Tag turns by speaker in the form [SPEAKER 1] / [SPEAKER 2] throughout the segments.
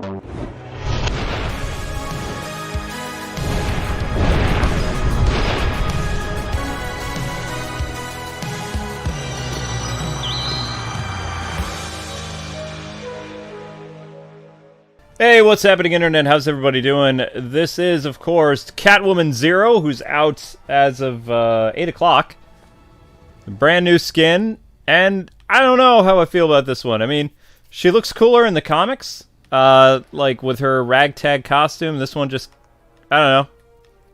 [SPEAKER 1] Hey, what's happening, Internet? How's everybody doing? This is, of course, Catwoman Zero, who's out as of 8 o'clock. Brand new skin, and I don't know how I feel about this one. I mean, she looks cooler in the comics, like with her ragtag costume. This one just, I don't know,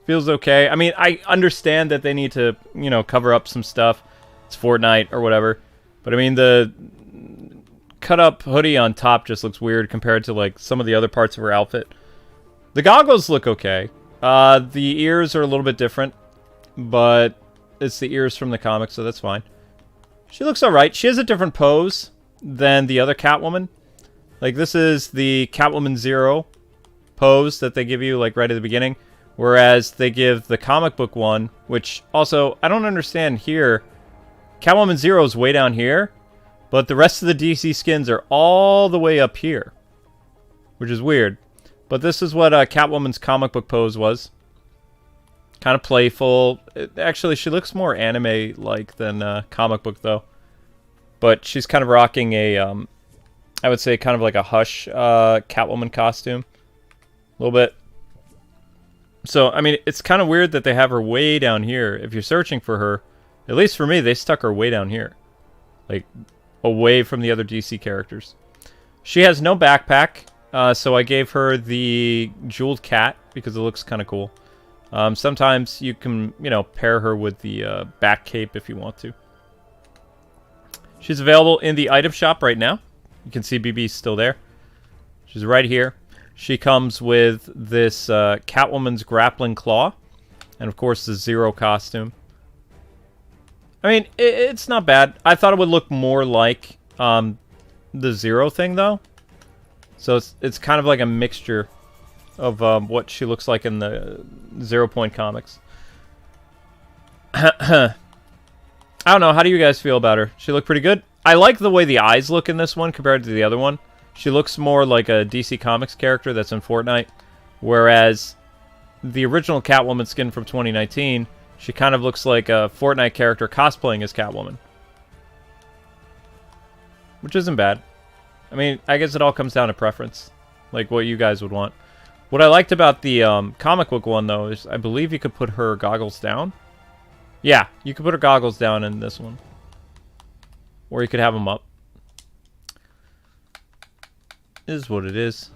[SPEAKER 1] feels okay. I mean, I understand that they need to, you know, cover up some stuff. It's Fortnite or whatever. But I mean, the cut up hoodie on top just looks weird compared to like some of the other parts of her outfit. The goggles look okay. The ears are a little bit different, but it's the ears from the comics, so that's fine. She looks alright. She has a different pose than the other Catwoman. Like, this is the Catwoman Zero pose that they give you like right at the beginning, whereas they give the comic book one, which also I don't understand here. Catwoman Zero is way down here, but the rest of the DC skins are all the way up here, which is weird. But this is what Catwoman's comic book pose was. Kind of playful. Actually, she looks more anime-like than comic book, though. But she's kind of rocking a, I would say, kind of like a Hush Catwoman costume. A little bit. So, I mean, it's kind of weird that they have her way down here. If you're searching for her, at least for me, they stuck her way down here. Like, away from the other DC characters. She has no backpack, so I gave her the jeweled cat because it looks kind of cool. Sometimes you can, you know, pair her with the back cape if you want to. She's available in the item shop right now. You can see BB's still there. She's right here. She comes with this Catwoman's grappling claw, and of course the Zero costume. I mean, it's not bad. I thought it would look more like the Zero thing, though. So it's kind of like a mixture of what she looks like in the 0 Point comics. I don't know. How do you guys feel about her? She looked pretty good. I like the way the eyes look in this one compared to the other one. She looks more like a DC Comics character that's in Fortnite, whereas the original Catwoman skin from 2019... she kind of looks like a Fortnite character cosplaying as Catwoman. Which isn't bad. I mean, I guess it all comes down to preference. Like, what you guys would want. What I liked about the comic book one, though, is I believe you could put her goggles down. Yeah, you could put her goggles down in this one. Or you could have them up. It is what it is.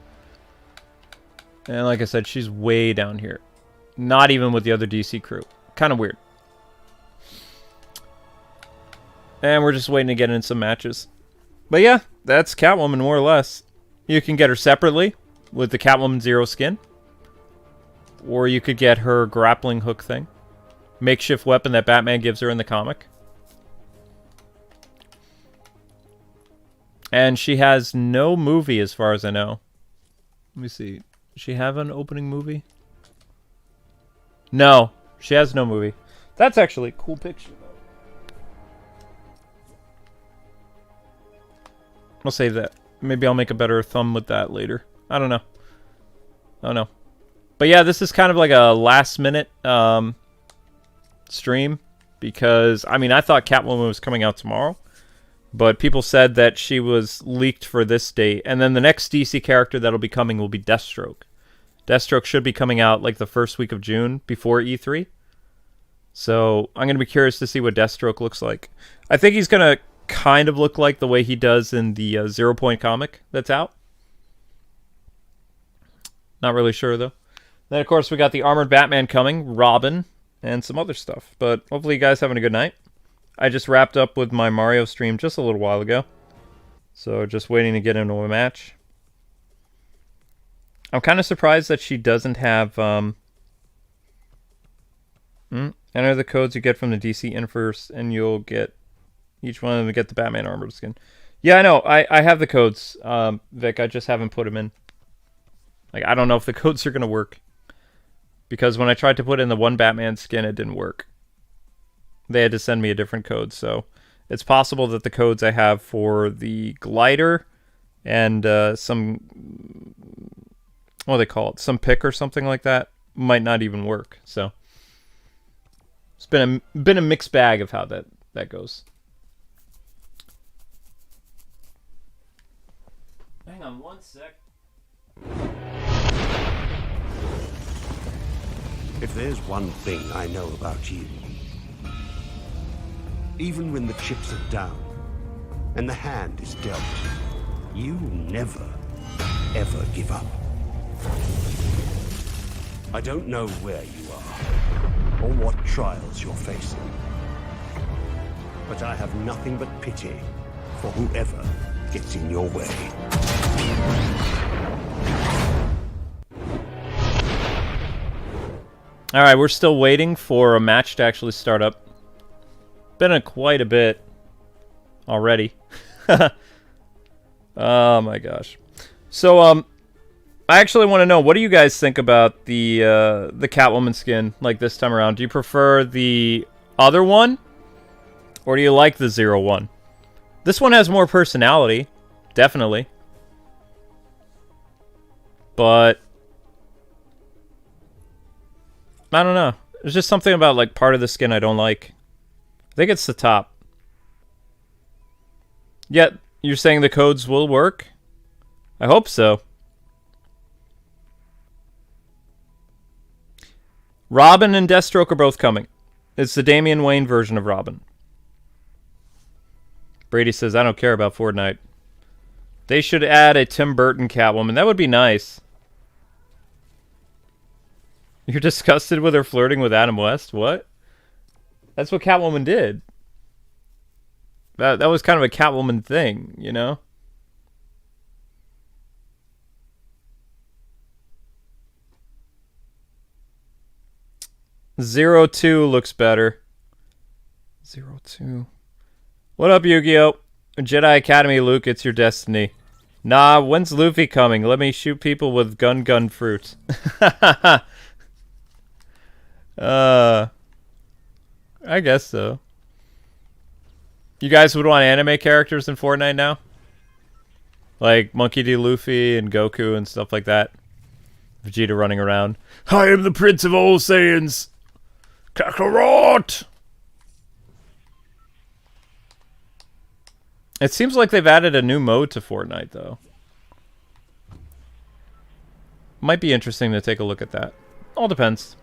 [SPEAKER 1] And like I said, she's way down here. Not even with the other DC crew. Kind of weird. And we're just waiting to get in some matches. But yeah, that's Catwoman more or less. You can get her separately with the Catwoman Zero skin. Or you could get her grappling hook thing. Makeshift weapon that Batman gives her in the comic. And she has no movie as far as I know. Let me see. Does she have an opening movie? No. She has no movie. That's actually a cool picture, though. I'll save that. Maybe I'll make a better thumb with that later. I don't know. I don't know. But yeah, this is kind of like a last-minute stream. Because, I mean, I thought Catwoman was coming out tomorrow. But people said that she was leaked for this date. And then the next DC character that'll be coming will be Deathstroke. Deathstroke should be coming out like the first week of June before E3. So I'm going to be curious to see what Deathstroke looks like. I think he's going to kind of look like the way he does in the 0 Point comic that's out. Not really sure, though. Then, of course, we got the Armored Batman coming, Robin, and some other stuff. But hopefully you guys having a good night. I just wrapped up with my Mario stream just a little while ago. So just waiting to get into a match. I'm kind of surprised that she doesn't have... enter the codes you get from the DC Inverse, and you'll get each one of them to get the Batman Armored Skin. Yeah, I know. I have the codes, Vic. I just haven't put them in. Like, I don't know if the codes are going to work. Because when I tried to put in the one Batman skin, it didn't work. They had to send me a different code, so it's possible that the codes I have for the glider and some what do they call it? Some pick or something like that might not even work. So it's been a mixed bag of how that goes. Hang on one sec.
[SPEAKER 2] If there's one thing I know about you, even when the chips are down and the hand is dealt, you never, ever give up. I don't know where you are or what trials you're facing, but I have nothing but pity for whoever gets in your way.
[SPEAKER 1] All right, we're still waiting for a match to actually start up. Been quite a bit already. Oh my gosh. So I actually want to know, what do you guys think about the Catwoman skin like this time around? Do you prefer the other one, or do you like the Zero one? This one has more personality, definitely. But I don't know. There's just something about like part of the skin I don't like. I think it's the top. Yet, you're saying the codes will work? I hope so. Robin and Deathstroke are both coming. It's the Damian Wayne version of Robin. Brady says, I don't care about Fortnite. They should add a Tim Burton Catwoman. That would be nice. You're disgusted with her flirting with Adam West? What? That's what Catwoman did. That was kind of a Catwoman thing, you know? Zero 2 looks better. 02. What up, Yu-Gi-Oh? Jedi Academy, Luke, it's your destiny. Nah, when's Luffy coming? Let me shoot people with gun fruit. I guess so. You guys would want anime characters in Fortnite now? Like Monkey D. Luffy and Goku and stuff like that. Vegeta running around. I am the Prince of all Saiyans! Kakarot! It seems like they've added a new mode to Fortnite, though. Might be interesting to take a look at that. All depends.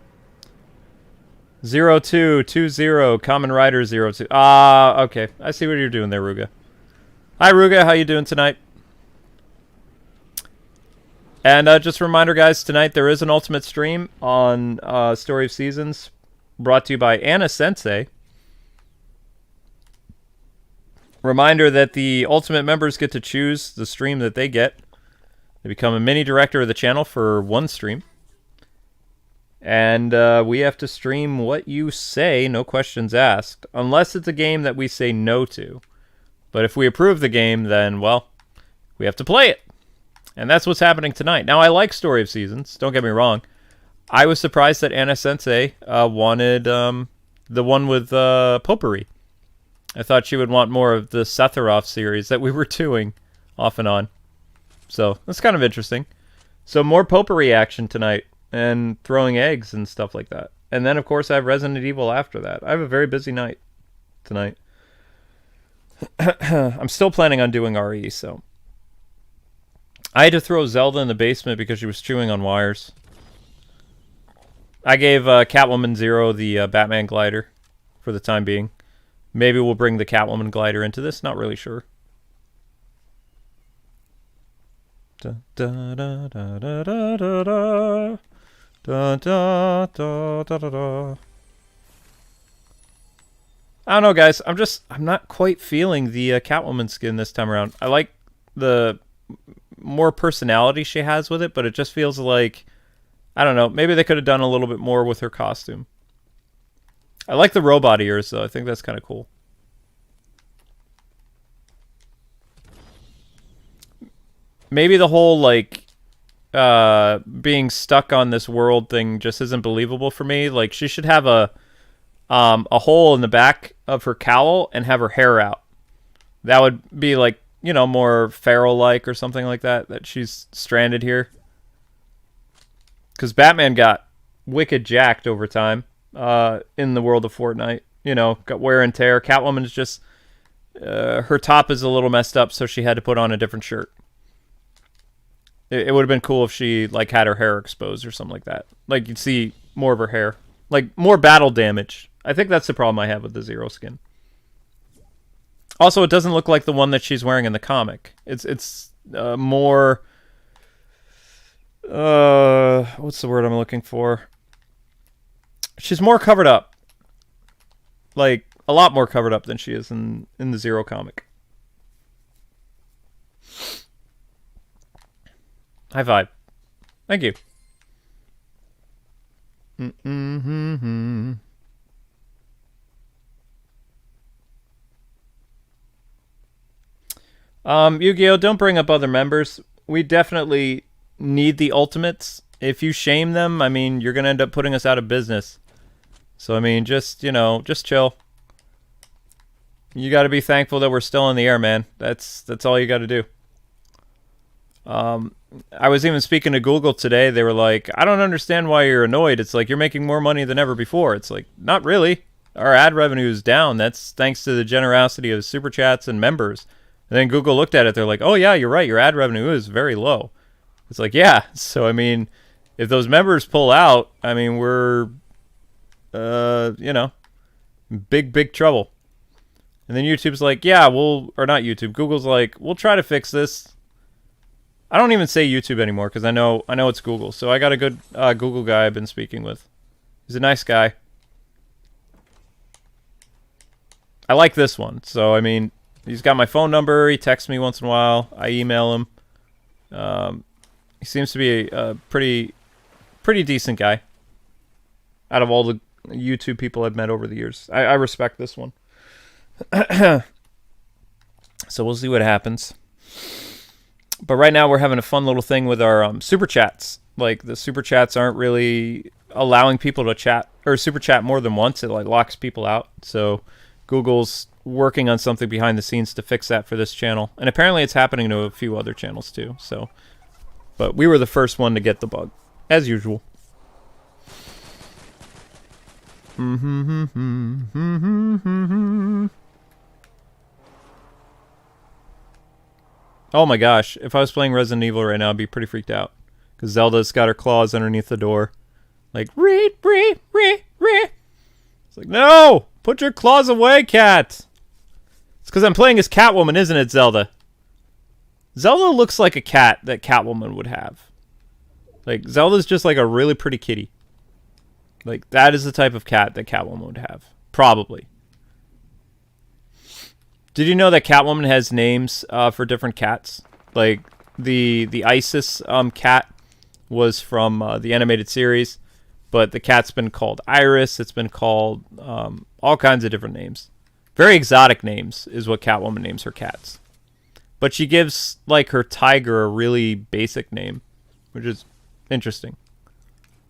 [SPEAKER 1] 0220 Common Rider 02. Ah, okay. I see what you're doing there, Ruga. Hi, Ruga. How you doing tonight? And just a reminder, guys, tonight there is an Ultimate stream on Story of Seasons, brought to you by Anna Sensei. Reminder that the Ultimate members get to choose the stream that they get. They become a mini director of the channel for one stream. And we have to stream what you say, no questions asked, unless it's a game that we say no to. But if we approve the game, then, well, we have to play it. And that's what's happening tonight. Now, I like Story of Seasons, don't get me wrong. I was surprised that Anna Sensei wanted the one with Potpourri. I thought she would want more of the Sephiroth series that we were doing off and on. So, that's kind of interesting. So, more Potpourri action tonight. And throwing eggs and stuff like that. And then, of course, I have Resident Evil after that. I have a very busy night tonight. I'm still planning on doing RE, so. I had to throw Zelda in the basement because she was chewing on wires. I gave Catwoman Zero the Batman glider for the time being. Maybe we'll bring the Catwoman glider into this. Not really sure. Da, da, da, da, da, da, da, da. Da, da, da, da, da, da. I don't know, guys. I'm not quite feeling the Catwoman skin this time around. I like the more personality she has with it, but it just feels like, I don't know, maybe they could have done a little bit more with her costume. I like the robot ears, though. I think that's kind of cool. Maybe the whole, like, being stuck on this world thing just isn't believable for me. Like, she should have a hole in the back of her cowl and have her hair out. That would be, like, you know, more feral-like or something like that, that she's stranded here. Because Batman got wicked jacked over time in the world of Fortnite. You know, got wear and tear. Catwoman is just... her top is a little messed up, so she had to put on a different shirt. It would have been cool if she, like, had her hair exposed or something like that. Like, you'd see more of her hair. Like, more battle damage. I think that's the problem I have with the Zero skin. Also, it doesn't look like the one that she's wearing in the comic. It's more... what's the word I'm looking for? She's more covered up. Like, a lot more covered up than she is in the Zero comic. High five. Thank you. Yu-Gi-Oh! Don't bring up other members. We definitely need the ultimates. If you shame them, I mean, you're going to end up putting us out of business. So, I mean, just, you know, just chill. You got to be thankful that we're still in the air, man. That's all you got to do. I was even speaking to Google today. They were like, I don't understand why you're annoyed. It's like you're making more money than ever before. It's like, not really. Our ad revenue is down. That's thanks to the generosity of Super Chats and members. And then Google looked at it. They're like, oh, yeah, you're right. Your ad revenue is very low. It's like, yeah. So, I mean, if those members pull out, I mean, we're, you know, big trouble. And then YouTube's like, yeah, or not YouTube. Google's like, we'll try to fix this. I don't even say YouTube anymore because I know it's Google. So I got a good Google guy I've been speaking with. He's a nice guy. I like this one. So, I mean, he's got my phone number. He texts me once in a while. I email him. He seems to be a pretty decent guy. Out of all the YouTube people I've met over the years. I respect this one. So we'll see what happens. But right now we're having a fun little thing with our Super Chats. Like, the Super Chats aren't really allowing people to chat or Super Chat more than once. It, like, locks people out. So Google's working on something behind the scenes to fix that for this channel. And apparently it's happening to a few other channels too. So, but we were the first one to get the bug, as usual. Oh my gosh, if I was playing Resident Evil right now, I'd be pretty freaked out. Because Zelda's got her claws underneath the door. Like, re. It's like, no! Put your claws away, cat! It's because I'm playing as Catwoman, isn't it, Zelda? Zelda looks like a cat that Catwoman would have. Like, Zelda's just like a really pretty kitty. Like, that is the type of cat that Catwoman would have. Probably. Did you know that Catwoman has names for different cats? Like, the Isis cat was from the animated series, but the cat's been called Iris. It's been called all kinds of different names. Very exotic names is what Catwoman names her cats. But she gives, like, her tiger a really basic name, which is interesting.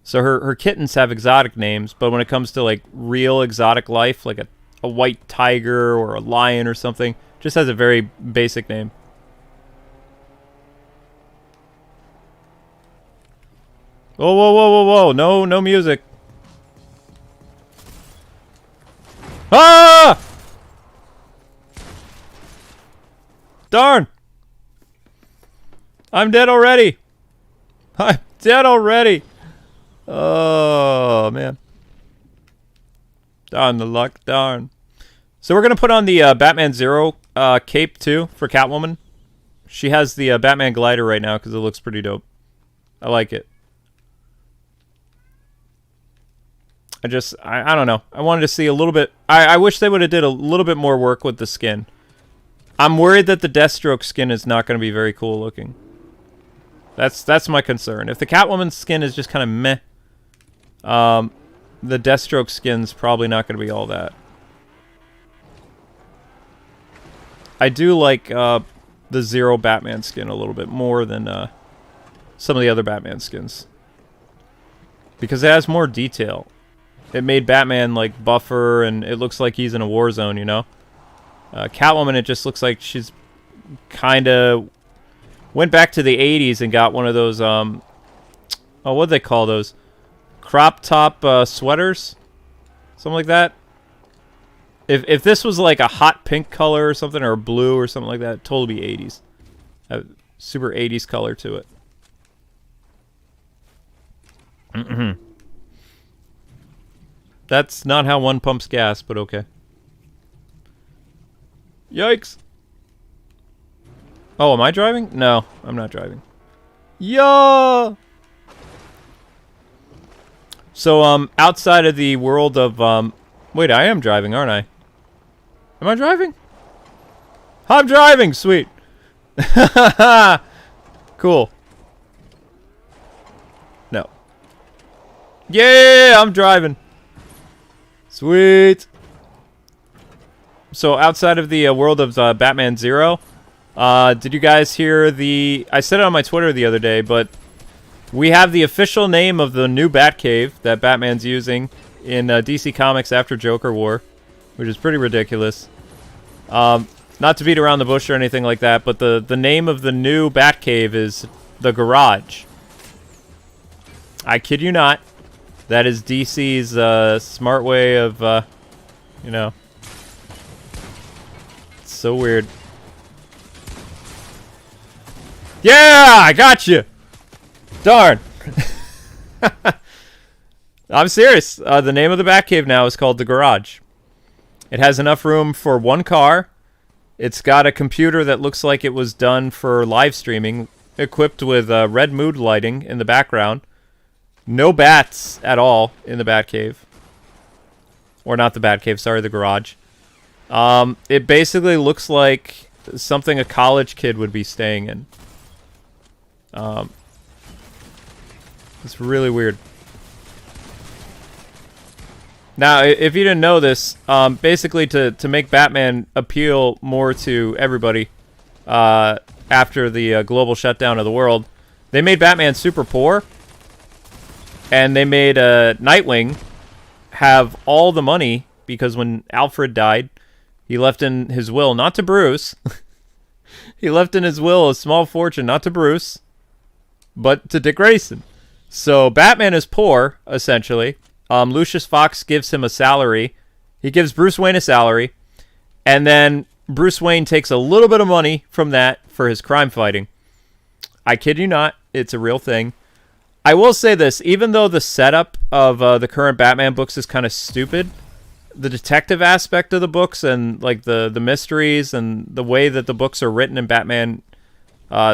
[SPEAKER 1] So her kittens have exotic names, but when it comes to, like, real exotic life, like a white tiger or a lion or something, just has a very basic name. Whoa. No music. Ah! Darn! I'm dead already. I'm dead already. Oh, man. Darn the luck, darn. So we're going to put on the Batman Zero cape, too, for Catwoman. She has the Batman glider right now because it looks pretty dope. I like it. I don't know. I wanted to see a little bit... I wish they would have did a little bit more work with the skin. I'm worried that the Deathstroke skin is not going to be very cool looking. That's my concern. If the Catwoman skin is just kind of meh, the Deathstroke skin's probably not going to be all that. I do like the Zero Batman skin a little bit more than some of the other Batman skins. Because it has more detail. It made Batman, like, buffer, and it looks like he's in a war zone, you know? Catwoman, it just looks like she's kind of... went back to the 80s and got one of those Oh, what'd they call those? Crop top sweaters? Something like that? If this was like a hot pink color or something, or blue or something like that, it'd totally be 80s. A super 80s color to it. That's not how one pumps gas, but okay. Yikes. Oh, am I driving? No, I'm not driving. Yeah. So, outside of the world of, wait, I am driving, aren't I? Am I driving? I'm driving! Sweet. Cool. No. Yeah, I'm driving. Sweet. So, outside of the world of Batman Zero, did you guys hear the... I said it on my Twitter the other day, but we have the official name of the new Batcave that Batman's using in DC Comics after Joker War, which is pretty ridiculous. Not to beat around the bush or anything like that, but the name of the new Batcave is The Garage. I kid you not. That is DC's smart way of, you know... It's so weird. Yeah! I got you! Darn! I'm serious. The name of the Batcave now is called The Garage. It has enough room for one car. It's got a computer that looks like it was done for live streaming, equipped with red mood lighting in the background. No bats at all in the Batcave. Or not the Batcave, sorry, the Garage. It basically looks like something a college kid would be staying in. It's really weird. Now, if you didn't know this, basically to make Batman appeal more to everybody after the global shutdown of the world, they made Batman super poor, and they made Nightwing have all the money, because when Alfred died, he left in his will, not to Bruce, he left in his will a small fortune, not to Bruce, but to Dick Grayson. So Batman is poor, essentially. Lucius Fox gives him a salary. He gives Bruce Wayne a salary. And then Bruce Wayne takes a little bit of money from that for his crime fighting. I kid you not. It's a real thing. I will say this. Even though the setup of the current Batman books is kind of stupid, the detective aspect of the books and like the mysteries and the way that the books are written in Batman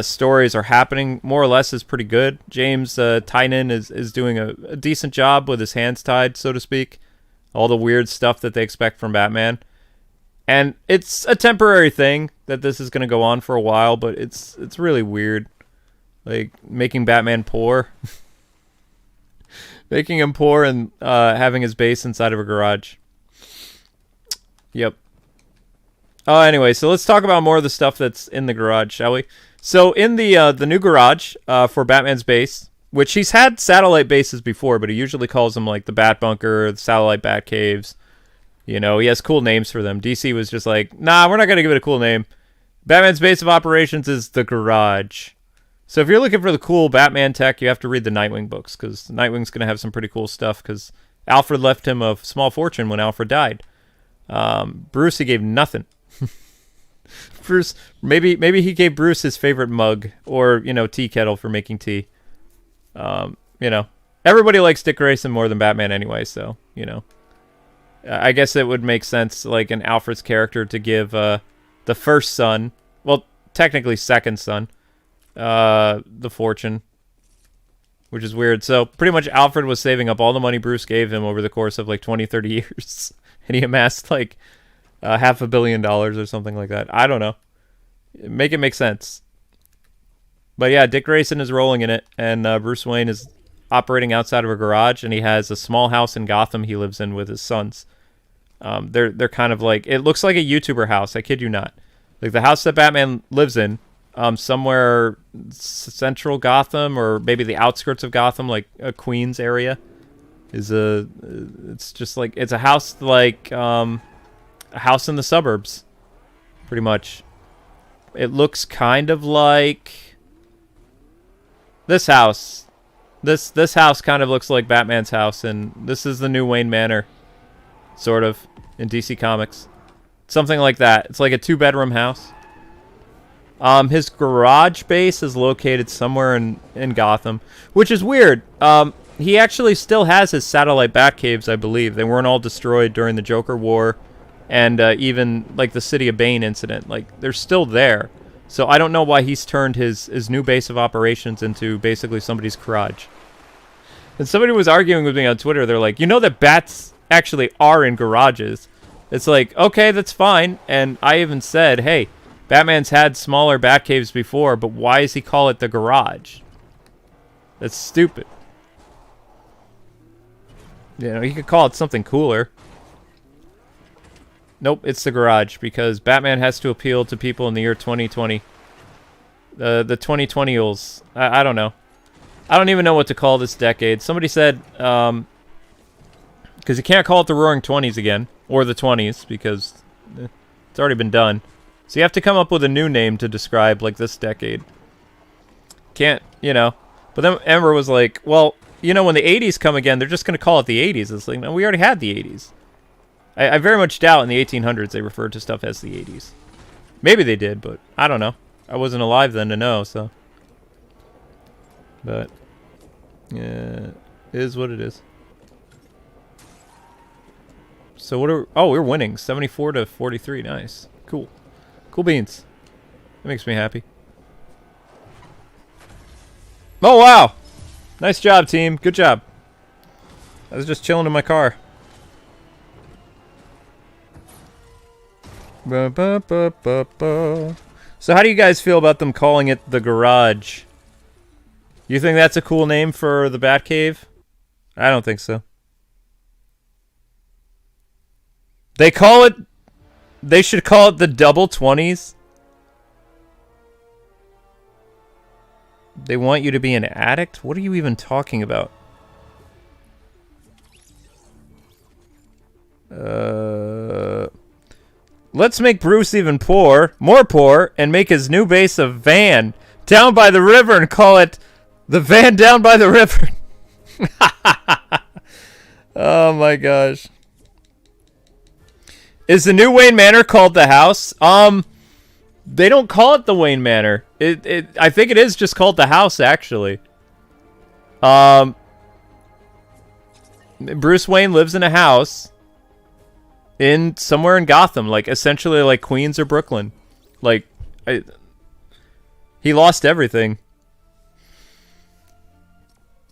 [SPEAKER 1] stories are happening more or less is pretty good. James Tynion is doing a decent job with his hands tied, so to speak. All the weird stuff that they expect from Batman. And it's a temporary thing that this is going to go on for a while, but it's really weird. Like, making Batman poor. Making him poor and having his base inside of a garage. Yep. Oh, anyway, so let's talk about more of the stuff that's in the garage, shall we? So in the new garage for Batman's base, which he's had satellite bases before, but he usually calls them like the Bat Bunker, the Satellite Bat Caves. You know, he has cool names for them. DC was just like, nah, we're not going to give it a cool name. Batman's base of operations is the garage. So if you're looking for the cool Batman tech, you have to read the Nightwing books, because Nightwing's going to have some pretty cool stuff, because Alfred left him a small fortune when Alfred died. Bruce, he gave nothing. Bruce, maybe he gave Bruce his favorite mug, or, you know, tea kettle for making tea. You know, everybody likes Dick Grayson more than Batman anyway, so, you know. I guess it would make sense, like, in Alfred's character to give the first son, well, technically second son, the fortune, which is weird. So pretty much Alfred was saving up all the money Bruce gave him over the course of like 20-30 years, and he amassed like $500 million or something like that. I don't know. Make it make sense. But yeah, Dick Grayson is rolling in it, and Bruce Wayne is operating outside of a garage, and he has a small house in Gotham he lives in with his sons. They're kind of like, it looks like a YouTuber house. I kid you not. Like the house that Batman lives in, somewhere central Gotham, or maybe the outskirts of Gotham, like a Queens area, it's just like, it's a house like a house in the suburbs, pretty much. It looks kind of like this house. This house kind of looks like Batman's house, and this is the new Wayne Manor, sort of, in DC Comics. Something like that. It's like a 2-bedroom house. His garage base is located somewhere in Gotham, which is weird. He actually still has his satellite Batcaves, I believe. They weren't all destroyed during the Joker War, and even like the City of Bane incident. Like, they're still there. So I don't know why he's turned his new base of operations into basically somebody's garage. And somebody was arguing with me on Twitter. They're like, you know that bats actually are in garages. It's like, okay, that's fine. And I even said, hey, Batman's had smaller Batcaves before, but why does he call it the garage? That's stupid. You know, he could call it something cooler. Nope, it's the garage, because Batman has to appeal to people in the year 2020. The 2020-als. I don't know. I don't even know what to call this decade. Somebody said, because you can't call it the Roaring 20s again, or the 20s, because it's already been done. So you have to come up with a new name to describe, like, this decade. Can't, you know. But then Ember was like, well, you know, when the 80s come again, they're just going to call it the 80s. It's like, no, we already had the 80s. I very much doubt in the 1800s they referred to stuff as the 80s. Maybe they did, but I don't know. I wasn't alive then to know, so. But, yeah, it is what it is. So what are... Oh, we're winning. 74-43. Nice. Cool. Cool beans. That makes me happy. Oh, wow! Nice job, team. Good job. I was just chilling in my car. Ba, ba, ba, ba, ba. So how do you guys feel about them calling it the garage? You think that's a cool name for the Batcave? I don't think so. They call it... They should call it the double 20s. They want you to be an addict? What are you even talking about? Let's make Bruce even more poor, and make his new base a van down by the river and call it the van down by the river. Oh my gosh. Is the new Wayne Manor called the house? They don't call it the Wayne Manor. I think it is just called the house, actually. Bruce Wayne lives in a house in somewhere in Gotham, like essentially like Queens or Brooklyn. Like, he lost everything.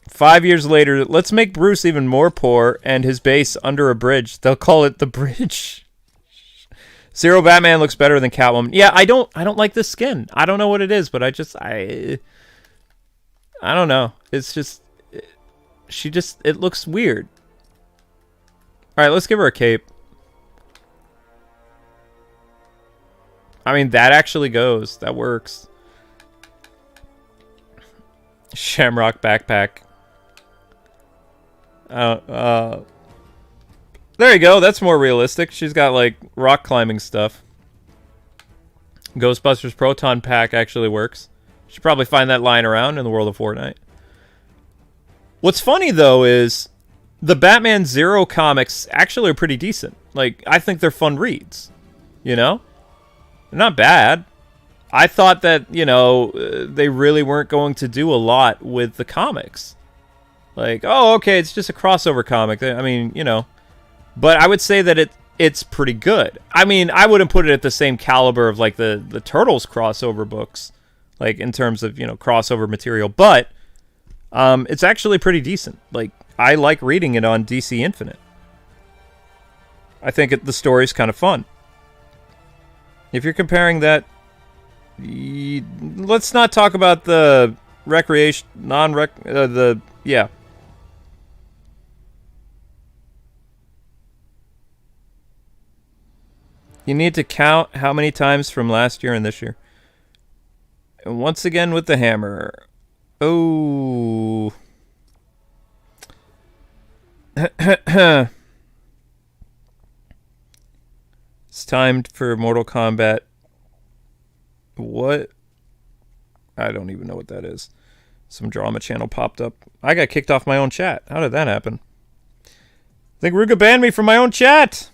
[SPEAKER 1] 5 years later, let's make Bruce even more poor and his base under a bridge. They'll call it the bridge. Zero Batman looks better than Catwoman. Yeah, I don't like this skin. I don't know what it is, but I don't know. It's just it looks weird. All right, let's give her a cape. I mean, that actually goes. That works. Shamrock backpack. There you go. That's more realistic. She's got, like, rock climbing stuff. GhostBusters Proton Pack actually works. You should probably find that lying around in the world of Fortnite. What's funny, though, is the Batman Zero comics actually are pretty decent. Like, I think they're fun reads. You know? They're not bad. I thought that, you know, they really weren't going to do a lot with the comics. Like, oh, okay, it's just a crossover comic. I mean, you know. But I would say that it's pretty good. I mean, I wouldn't put it at the same caliber of, like, the Turtles crossover books. Like, in terms of, you know, crossover material. But it's actually pretty decent. Like, I like reading it on DC Infinite. I think the story's kind of fun. If you're comparing that... let's not talk about the recreation... yeah. You need to count how many times from last year and this year. And once again with the hammer. Oh. It's time for Mortal Kombat. What? I don't even know what that is. Some drama channel popped up. I got kicked off my own chat. How did that happen? I think Ruga banned me from my own chat.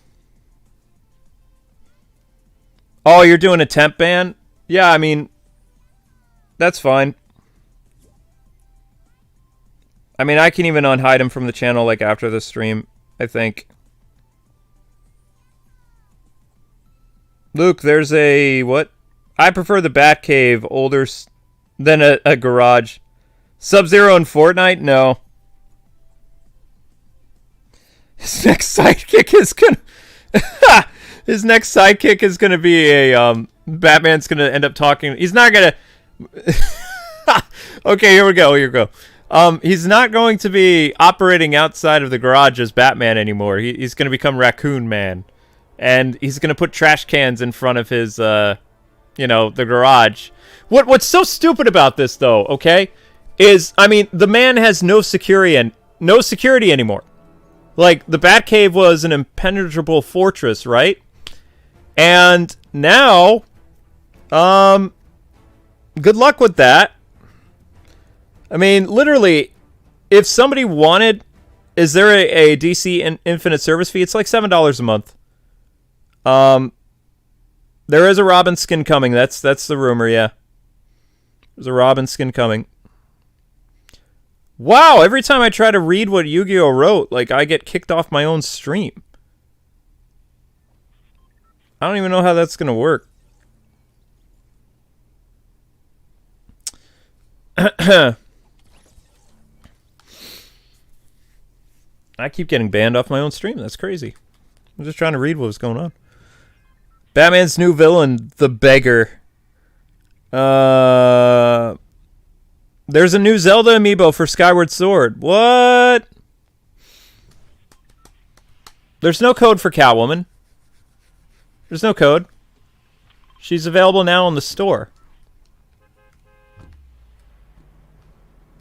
[SPEAKER 1] Oh, you're doing a temp ban? Yeah, I mean, that's fine. I mean, I can even unhide him from the channel like after the stream, I think. Luke, there's a, what? I prefer the Batcave older than a garage. Sub-Zero in Fortnite? No. His next sidekick is gonna... His next sidekick is gonna be a, Batman's gonna end up talking... He's not gonna... Okay, here we go. He's not going to be operating outside of the garage as Batman anymore. He's gonna become Raccoon Man. And he's gonna put trash cans in front of his, the garage. What's so stupid about this, though, okay, is, I mean, the man has no security anymore. Like, the Batcave was an impenetrable fortress, right? And now, good luck with that. I mean, literally, if somebody wanted, is there a DC Infinite service fee? It's like $7 a month. There is a Robin skin coming. That's the rumor, yeah. There's a Robin skin coming. Wow, every time I try to read what Yu-Gi-Oh! Wrote, like, I get kicked off my own stream. I don't even know how that's gonna work. I keep getting banned off my own stream. That's crazy. I'm just trying to read what was going on. Batman's new villain, the Beggar. There's a new Zelda amiibo for Skyward Sword. What? There's no code for Catwoman. There's no code. She's available now in the store.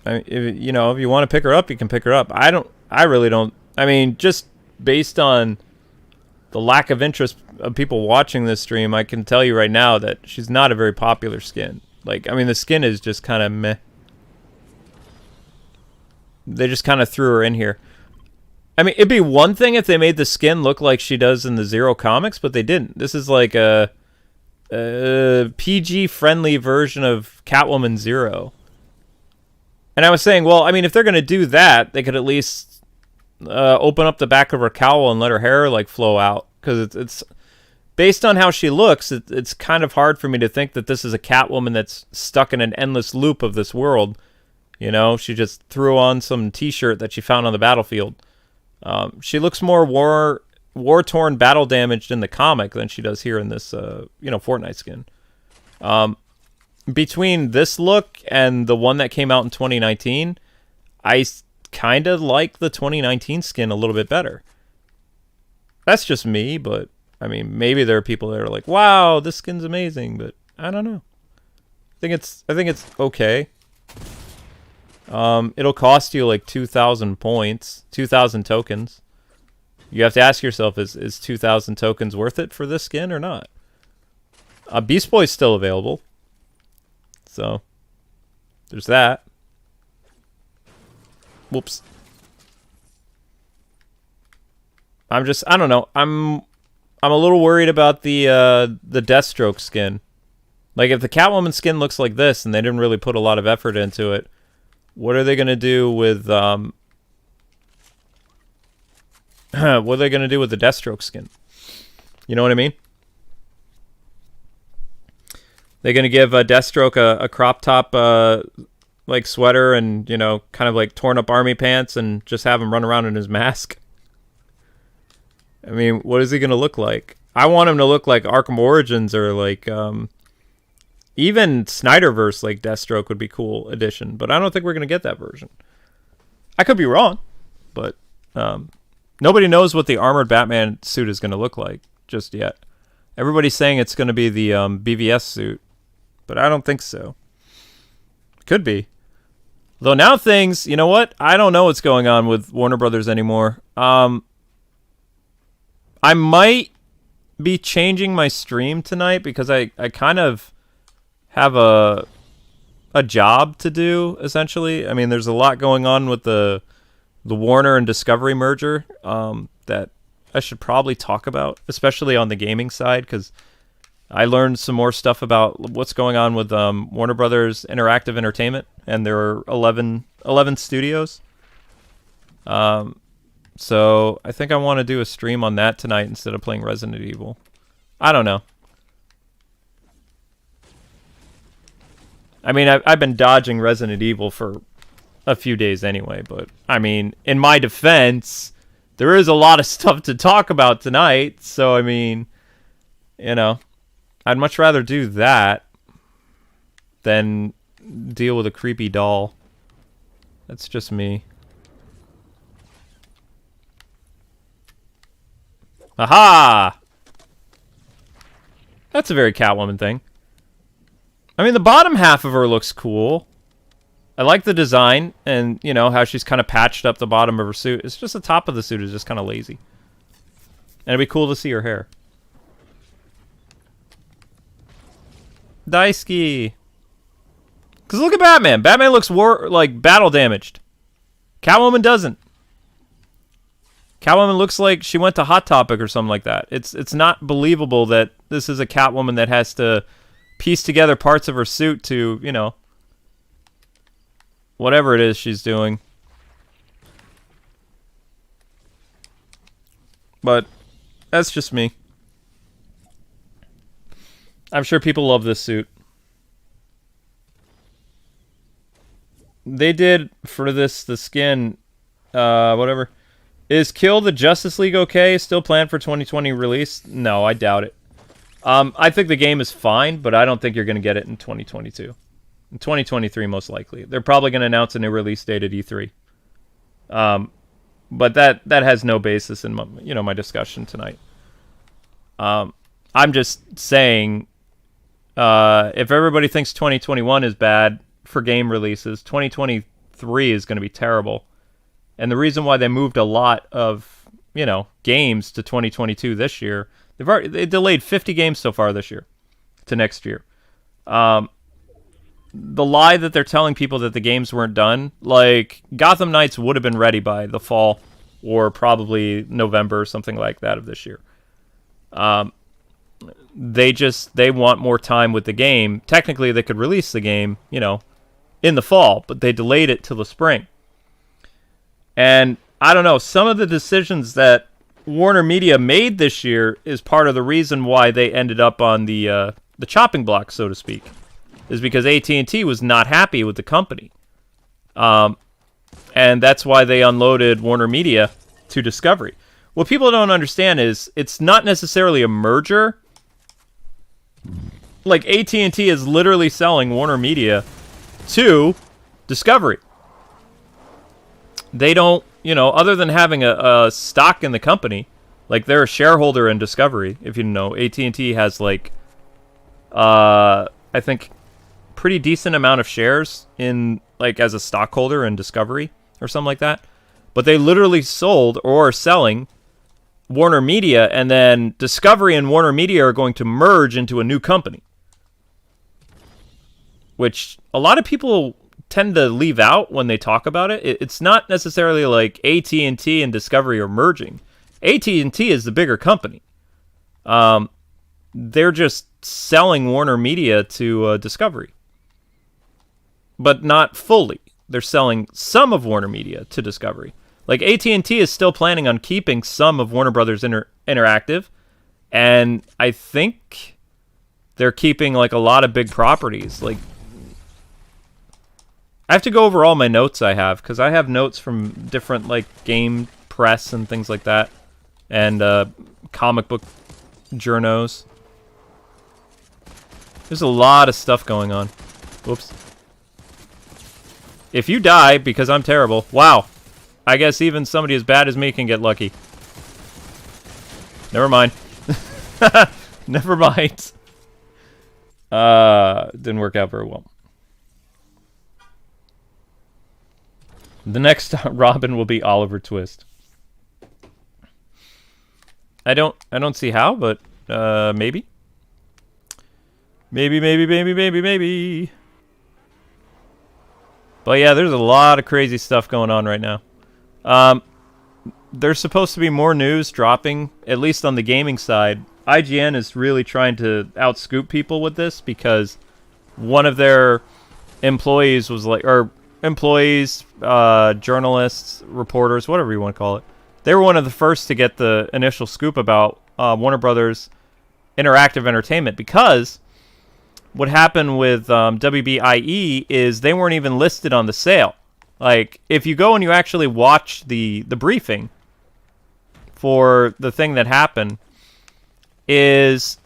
[SPEAKER 1] I mean, if you want to pick her up, you can pick her up. I really don't. I mean, just based on the lack of interest of people watching this stream, I can tell you right now that she's not a very popular skin. Like, I mean, the skin is just kind of meh. They just kind of threw her in here. I mean, it'd be one thing if they made the skin look like she does in the Zero comics, but they didn't. This is like a PG-friendly version of Catwoman Zero. And I was saying, well, I mean, if they're going to do that, they could at least open up the back of her cowl and let her hair, like, flow out. Because it's based on how she looks, it's kind of hard for me to think that this is a Catwoman that's stuck in an endless loop of this world. You know, she just threw on some t-shirt that she found on the battlefield. She looks more war-torn, battle-damaged in the comic than she does here in this, Fortnite skin. Between this look and the one that came out in 2019, I kind of like the 2019 skin a little bit better. That's just me, but, I mean, maybe there are people that are like, wow, this skin's amazing, but I don't know. I think it's okay. It'll cost you like 2,000 points, 2,000 tokens. You have to ask yourself, is 2,000 tokens worth it for this skin or not? Beast Boy's still available. So, there's that. Whoops. I don't know. I'm a little worried about the Deathstroke skin. Like, if the Catwoman skin looks like this and they didn't really put a lot of effort into it, what are they going to do with what are they going to do with the Deathstroke skin? You know what I mean? They're going to give Deathstroke a crop top like sweater and, kind of like torn up army pants and just have him run around in his mask. I mean, what is he going to look like? I want him to look like Arkham Origins or like even Snyderverse, like Deathstroke would be cool addition, but I don't think we're going to get that version. I could be wrong, but nobody knows what the armored Batman suit is going to look like just yet. Everybody's saying it's going to be the BVS suit, but I don't think so. Could be. Though now things, you know what? I don't know what's going on with Warner Brothers anymore. I might be changing my stream tonight because I kind of have a a job to do, essentially. I mean, there's a lot going on with the Warner and Discovery merger that I should probably talk about, especially on the gaming side, because I learned some more stuff about what's going on with Warner Brothers Interactive Entertainment and their 11 studios. So I think I want to do a stream on that tonight instead of playing Resident Evil. I don't know. I mean, I've been dodging Resident Evil for a few days anyway, but I mean, in my defense, there is a lot of stuff to talk about tonight, so I mean, you know, I'd much rather do that than deal with a creepy doll. That's just me. Aha! That's a very Catwoman thing. I mean, the bottom half of her looks cool. I like the design and, you know, how she's kind of patched up the bottom of her suit. It's just the top of the suit is just kind of lazy. And it'd be cool to see her hair. Daisuke. Because look at Batman. Batman looks like battle damaged. Catwoman doesn't. Catwoman looks like she went to Hot Topic or something like that. It's not believable that this is a Catwoman that has to piece together parts of her suit to, you know, whatever it is she's doing. But that's just me. I'm sure people love this suit. They did for this, the skin, whatever. Is Kill the Justice League okay? Still planned for 2020 release? No, I doubt it. I think the game is fine, but I don't think you're going to get it in 2022. In 2023, most likely. They're probably going to announce a new release date at E3. But that has no basis in my, you know, my discussion tonight. I'm just saying, if everybody thinks 2021 is bad for game releases, 2023 is going to be terrible. And the reason why they moved a lot of, you know, games to 2022 this year, they delayed 50 games so far this year to next year. The lie that they're telling people that the games weren't done, like Gotham Knights would have been ready by the fall or probably November or something like that of this year. They want more time with the game. Technically, they could release the game, you know, in the fall, but they delayed it till the spring. And I don't know, some of the decisions that Warner Media made this year is part of the reason why they ended up on the chopping block, so to speak, is because AT&T was not happy with the company. And that's why they unloaded Warner Media to Discovery. What people don't understand is it's not necessarily a merger. Like, AT&T is literally selling Warner Media to Discovery. They don't, you know, other than having a stock in the company, like they're a shareholder in Discovery. If you know, AT&T has like, I think, pretty decent amount of shares in, like, as a stockholder in Discovery or something like that. But they literally sold or are selling Warner Media, and then Discovery and Warner Media are going to merge into a new company, which a lot of people tend to leave out when they talk about it. It's not necessarily like AT&T and Discovery are merging. AT&T is the bigger company. They're just selling Warner Media to Discovery, but not fully. They're selling some of Warner Media to Discovery. Like, AT&T is still planning on keeping some of Warner Brothers Interactive, and I think they're keeping like a lot of big properties. Like, I have to go over all my notes I have, because I have notes from different, like, game press and things like that, and comic book journos. There's a lot of stuff going on. Whoops. If you die because I'm terrible, wow. I guess even somebody as bad as me can get lucky. Never mind. Never mind. Didn't work out very well. The next Robin will be Oliver Twist. I don't see how, but maybe. Maybe. But yeah, there's a lot of crazy stuff going on right now. There's supposed to be more news dropping, at least on the gaming side. IGN is really trying to outscoop people with this because one of their employees was like, or employees, journalists, reporters, whatever you want to call it. They were one of the first to get the initial scoop about Warner Brothers Interactive Entertainment, because what happened with WBIE is they weren't even listed on the sale. Like, if you go and you actually watch the briefing for the thing that happened, is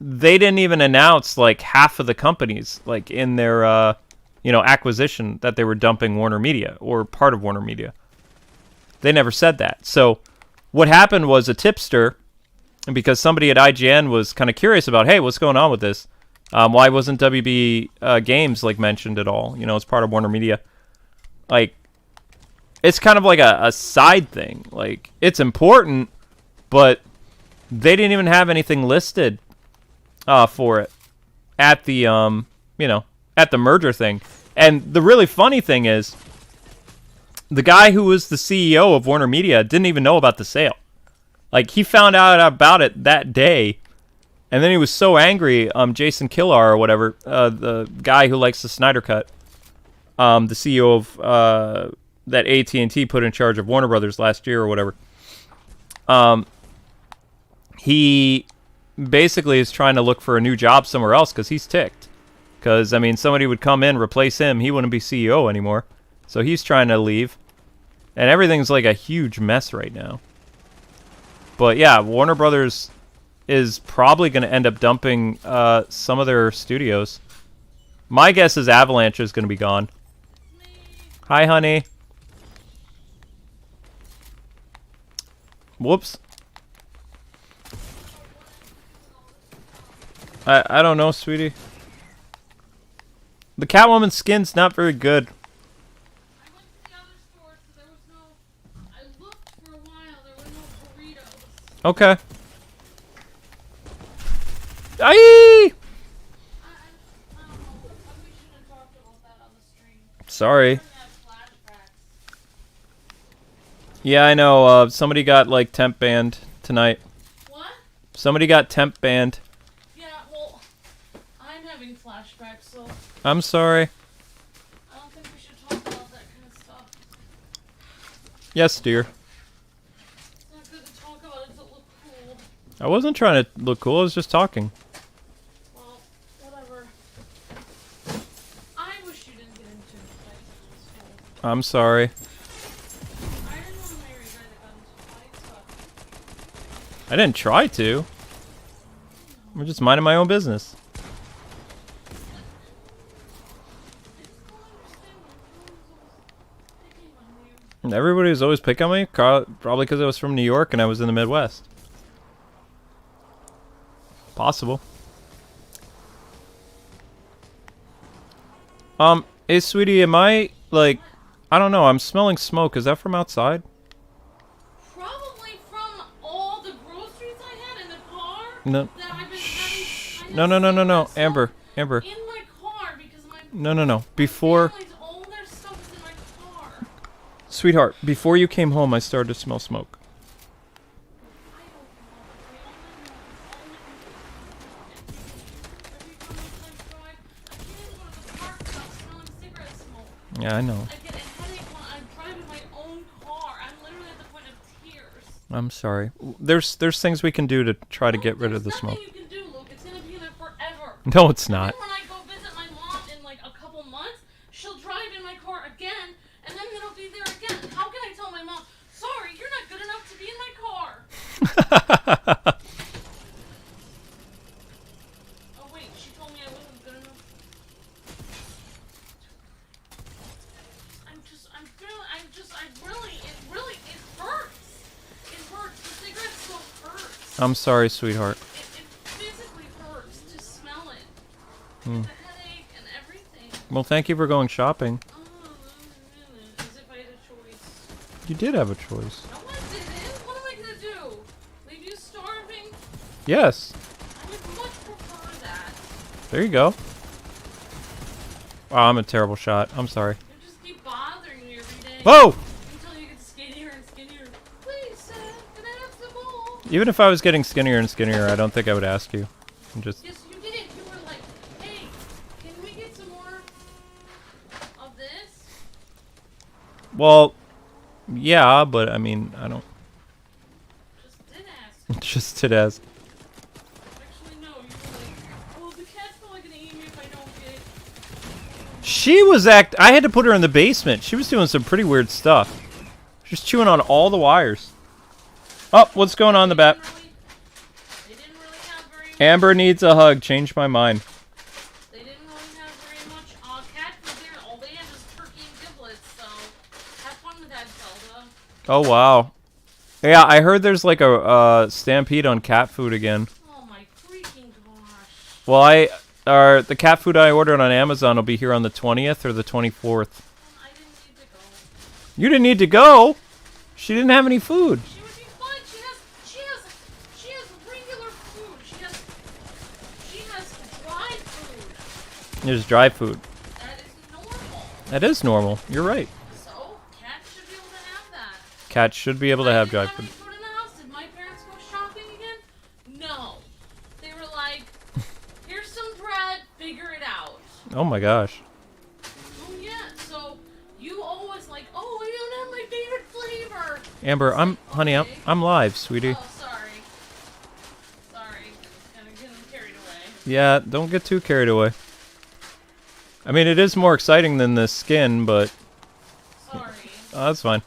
[SPEAKER 1] they didn't even announce like half of the companies like in their acquisition that they were dumping Warner Media or part of Warner Media. They never said that. So what happened was a tipster, and because somebody at IGN was kind of curious about, hey, what's going on with this? Why wasn't WB Games like mentioned at all? You know, it's part of Warner Media. Like, it's kind of like a side thing. Like, it's important, but they didn't even have anything listed for it at the at the merger thing. And the really funny thing is, the guy who was the CEO of Warner Media didn't even know about the sale. Like, he found out about it that day, and then he was so angry. Jason Killar or whatever, the guy who likes the Snyder Cut, the CEO of that AT&T put in charge of Warner Brothers last year or whatever. He basically is trying to look for a new job somewhere else because he's ticked. Because, I mean, somebody would come in, replace him. He wouldn't be CEO anymore. So he's trying to leave. And everything's like a huge mess right now. But yeah, Warner Brothers is probably going to end up dumping some of their studios. My guess is Avalanche is going to be gone. Hi, honey. Whoops. I don't know, sweetie. The Catwoman skin's not very good.
[SPEAKER 3] I went to the other store, so there was no... I looked for a while, there were no burritos.
[SPEAKER 1] Okay. Aye!
[SPEAKER 3] I don't know. We shouldn't have talked about that on the stream.
[SPEAKER 1] Sorry.
[SPEAKER 3] I have flashbacks.
[SPEAKER 1] Yeah, I know. Somebody got, like, temp banned tonight.
[SPEAKER 3] What?
[SPEAKER 1] Somebody got temp banned.
[SPEAKER 3] Yeah, well, I'm having flashbacks, so
[SPEAKER 1] I'm sorry.
[SPEAKER 3] I don't think we should talk about that kind of stuff.
[SPEAKER 1] Yes, dear.
[SPEAKER 3] It's not good to talk about it to look cool.
[SPEAKER 1] I wasn't trying to look cool. I was just talking.
[SPEAKER 3] Well, whatever. I wish you didn't get into fights in school.
[SPEAKER 1] I'm sorry.
[SPEAKER 3] I didn't want to marry a guy that got into fights, but
[SPEAKER 1] I didn't try to. I'm just minding my own business. Everybody was always picking on me, probably because I was from New York and I was in the Midwest. Possible. Hey, sweetie, am I, like, I don't know, I'm smelling smoke. Is that from outside?
[SPEAKER 3] probably from all the groceries I had in the car.
[SPEAKER 1] No.
[SPEAKER 3] That I've been having.
[SPEAKER 1] No. Amber.
[SPEAKER 3] In my car because my
[SPEAKER 1] No. Before,
[SPEAKER 3] family's all their stuff is in my car.
[SPEAKER 1] sweetheart, before you came home, I started to smell smoke.
[SPEAKER 3] I don't know.
[SPEAKER 1] Yeah, I know.
[SPEAKER 3] I get a headache when I'm driving my own car. I'm literally at the point of tears.
[SPEAKER 1] I'm sorry. There's things we can do to try to get rid of the
[SPEAKER 3] There's
[SPEAKER 1] smoke.
[SPEAKER 3] nothing you can do, Luke. It's gonna be there forever.
[SPEAKER 1] No, it's not.
[SPEAKER 3] And then when I go visit my mom in like a couple months, she'll drive in my car again, and then it'll be there again. How can I tell my mom, sorry, you're not good enough to be in my car? Oh wait, she told me I wasn't good enough. It hurts. It hurts. The cigarette smoke hurts.
[SPEAKER 1] I'm sorry, sweetheart.
[SPEAKER 3] It physically hurts to smell it. It's a headache and everything.
[SPEAKER 1] Well, thank you for going shopping.
[SPEAKER 3] Oh, as if I had a choice.
[SPEAKER 1] You did have a choice.
[SPEAKER 3] No, I didn't. What am I gonna do? Leave you starving?
[SPEAKER 1] Yes.
[SPEAKER 3] I would much prefer that.
[SPEAKER 1] There you go. Oh, I'm a terrible shot. I'm sorry.
[SPEAKER 3] You just keep bothering me every day.
[SPEAKER 1] Whoa!
[SPEAKER 3] Until you get skinnier and skinnier. Please, Seth, can I have some more?
[SPEAKER 1] Even if I was getting skinnier and skinnier, I don't think I would ask you. I'm just...
[SPEAKER 3] Yes, you did. You were like, hey, can we get some more of this?
[SPEAKER 1] Well, yeah, but I mean, I don't...
[SPEAKER 3] Just did ask.
[SPEAKER 1] just did ask.
[SPEAKER 3] Actually, no. You were like, well, the cat's probably gonna eat me if I don't get...
[SPEAKER 1] She was I had to put her in the basement. She was doing some pretty weird stuff. She's chewing on all the wires. Oh, what's going on in the back?
[SPEAKER 3] They didn't really have very much.
[SPEAKER 1] Amber needs a hug. Changed my mind.
[SPEAKER 3] They didn't really have very much cat food there. All they had was turkey and giblets, so have fun with that, Zelda.
[SPEAKER 1] Oh, wow. Yeah, I heard there's like a stampede on cat food again.
[SPEAKER 3] Oh my freaking gosh.
[SPEAKER 1] Well, the cat food I ordered on Amazon will be here on the 20th or the 24th.
[SPEAKER 3] I didn't need to go.
[SPEAKER 1] You didn't need to go? She didn't have any food.
[SPEAKER 3] She would be fine. She has regular food. She has dry food.
[SPEAKER 1] There's dry food.
[SPEAKER 3] That is normal.
[SPEAKER 1] That is normal. You're right.
[SPEAKER 3] So, cats should be able to have that.
[SPEAKER 1] Cats should be able to have dry
[SPEAKER 3] Did I
[SPEAKER 1] food.
[SPEAKER 3] have any food in the house? Did my parents go shopping again? No. They were like, here's some bread, figure it out.
[SPEAKER 1] Oh my gosh.
[SPEAKER 3] Oh yeah, so you always like, oh, I don't have my favorite flavor.
[SPEAKER 1] Amber, honey, I'm live, sweetie.
[SPEAKER 3] Oh, sorry. Sorry, kind of getting carried away.
[SPEAKER 1] Yeah, don't get too carried away. I mean, it is more exciting than the skin, but
[SPEAKER 3] Sorry.
[SPEAKER 1] that's fine.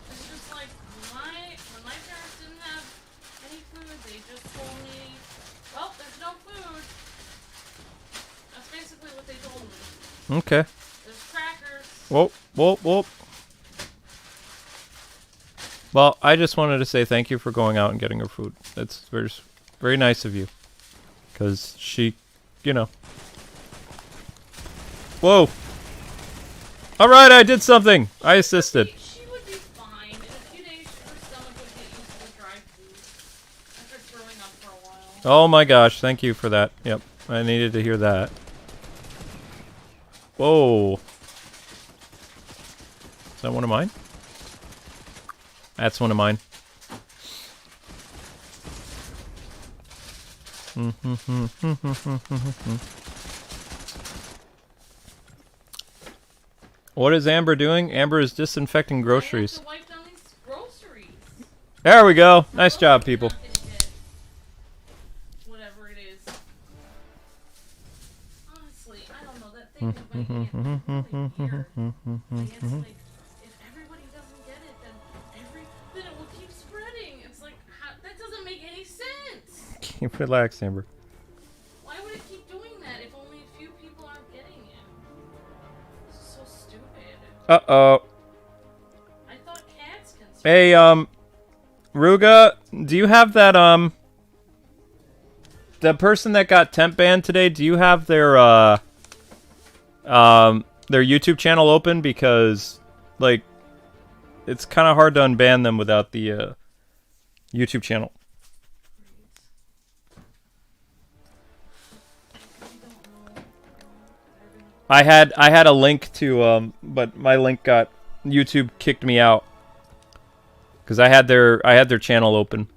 [SPEAKER 3] It's just like, when my parents didn't have any food, they just told me, well, there's no food. That's basically what they told me.
[SPEAKER 1] Okay.
[SPEAKER 3] There's crackers.
[SPEAKER 1] Whoop, whoop, whoop. Well, I just wanted to say thank you for going out and getting her food. That's very, very nice of you. Because she, you know. Whoa. Alright, I did something. I assisted.
[SPEAKER 3] She would be fine. In a few days, her stomach would get used to the dry food after throwing up for a while.
[SPEAKER 1] Oh my gosh, thank you for that. Yep, I needed to hear that. Whoa. Is that one of mine? That's one of mine. What is Amber doing? Amber is disinfecting groceries.
[SPEAKER 3] I have to wipe down these groceries.
[SPEAKER 1] There we go. Nice job, people.
[SPEAKER 3] Whatever it is. Honestly, I don't know. That thing that might get really weird. I guess, like, if everybody doesn't get it, then it will keep spreading. It's like, that doesn't make any sense.
[SPEAKER 1] Relax, Amber.
[SPEAKER 3] Why would it keep doing that if only a few people aren't getting it? This is so stupid.
[SPEAKER 1] Uh-oh.
[SPEAKER 3] I thought cats can spread.
[SPEAKER 1] Hey, Ruga, do you have that, the person that got temp banned today, do you have their YouTube channel open? Because, like, it's kind of hard to unban them without the, YouTube channel. I had a link to, but my link got, YouTube kicked me out. Because I had their channel open.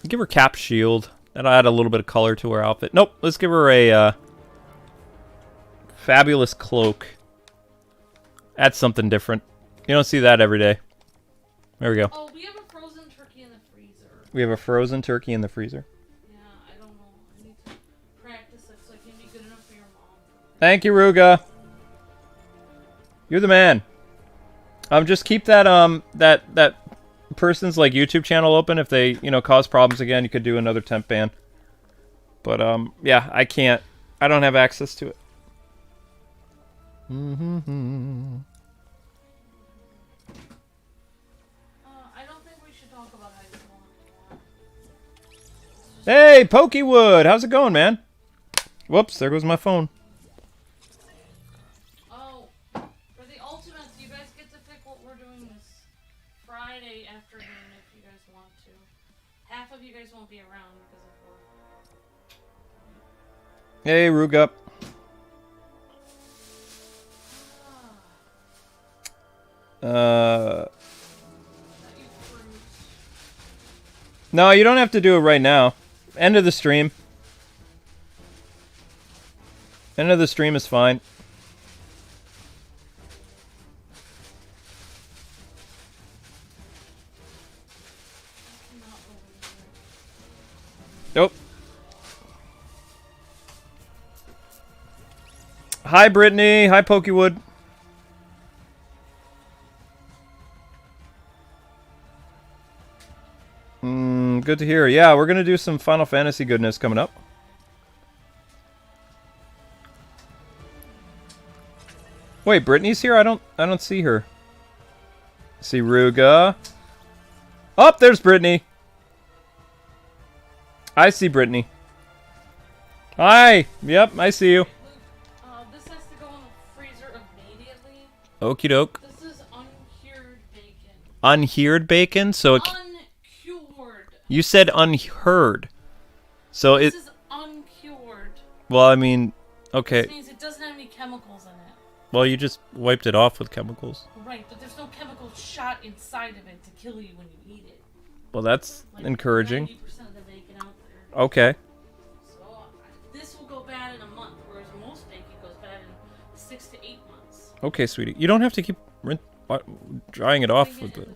[SPEAKER 1] Give her cap shield. That'll add a little bit of color to her outfit. Nope, let's give her a fabulous cloak. That's something different. You don't see that every day. There we go.
[SPEAKER 3] Oh, we have a frozen turkey in the freezer.
[SPEAKER 1] We have a frozen turkey in the freezer.
[SPEAKER 3] Yeah, I don't know. I need to practice it so I can be good enough for your mom.
[SPEAKER 1] Thank you, Ruga. You're the man. Just keep that that person's like YouTube channel open. If they, you know, cause problems again, you could do another temp ban. But yeah, I can't. I don't have access to it.
[SPEAKER 3] I don't think we should talk about how you want anymore.
[SPEAKER 1] Hey, Pokewood, how's it going, man? Whoops, there goes my phone.
[SPEAKER 3] Oh, for the Ultimates, you guys get to pick what we're doing this Friday afternoon if you guys want to. Half of you guys won't be around because of work.
[SPEAKER 1] Hey, Ruga. No, you don't have to do it right now. End of the stream. End of the stream is fine. Nope. Hi, Brittany. Hi, Pokewood. Good to hear. Yeah, we're gonna do some Final Fantasy goodness coming up. Wait, Brittany's here? I don't see her. See Ruga. Oh, there's Brittany. I see Brittany. Hi. Yep, I see you.
[SPEAKER 3] This has to go in the freezer immediately.
[SPEAKER 1] Okie doke.
[SPEAKER 3] This is uncured bacon.
[SPEAKER 1] Unheard bacon? So it...
[SPEAKER 3] Uncured.
[SPEAKER 1] You said unheard. So
[SPEAKER 3] This is uncured.
[SPEAKER 1] Well, I mean... Okay.
[SPEAKER 3] This means it doesn't have any chemicals in it.
[SPEAKER 1] Well, you just wiped it off with chemicals.
[SPEAKER 3] Right, but there's no chemical shot inside of it to kill you when you eat it.
[SPEAKER 1] Well, that's
[SPEAKER 3] Like
[SPEAKER 1] encouraging.
[SPEAKER 3] 90% of the bacon out there.
[SPEAKER 1] Okay.
[SPEAKER 3] So this will go bad in a month, whereas most bacon goes bad in 6 to 8 months.
[SPEAKER 1] Okay, sweetie. You don't have to keep drying it off with
[SPEAKER 3] Putting it
[SPEAKER 1] the...
[SPEAKER 3] in the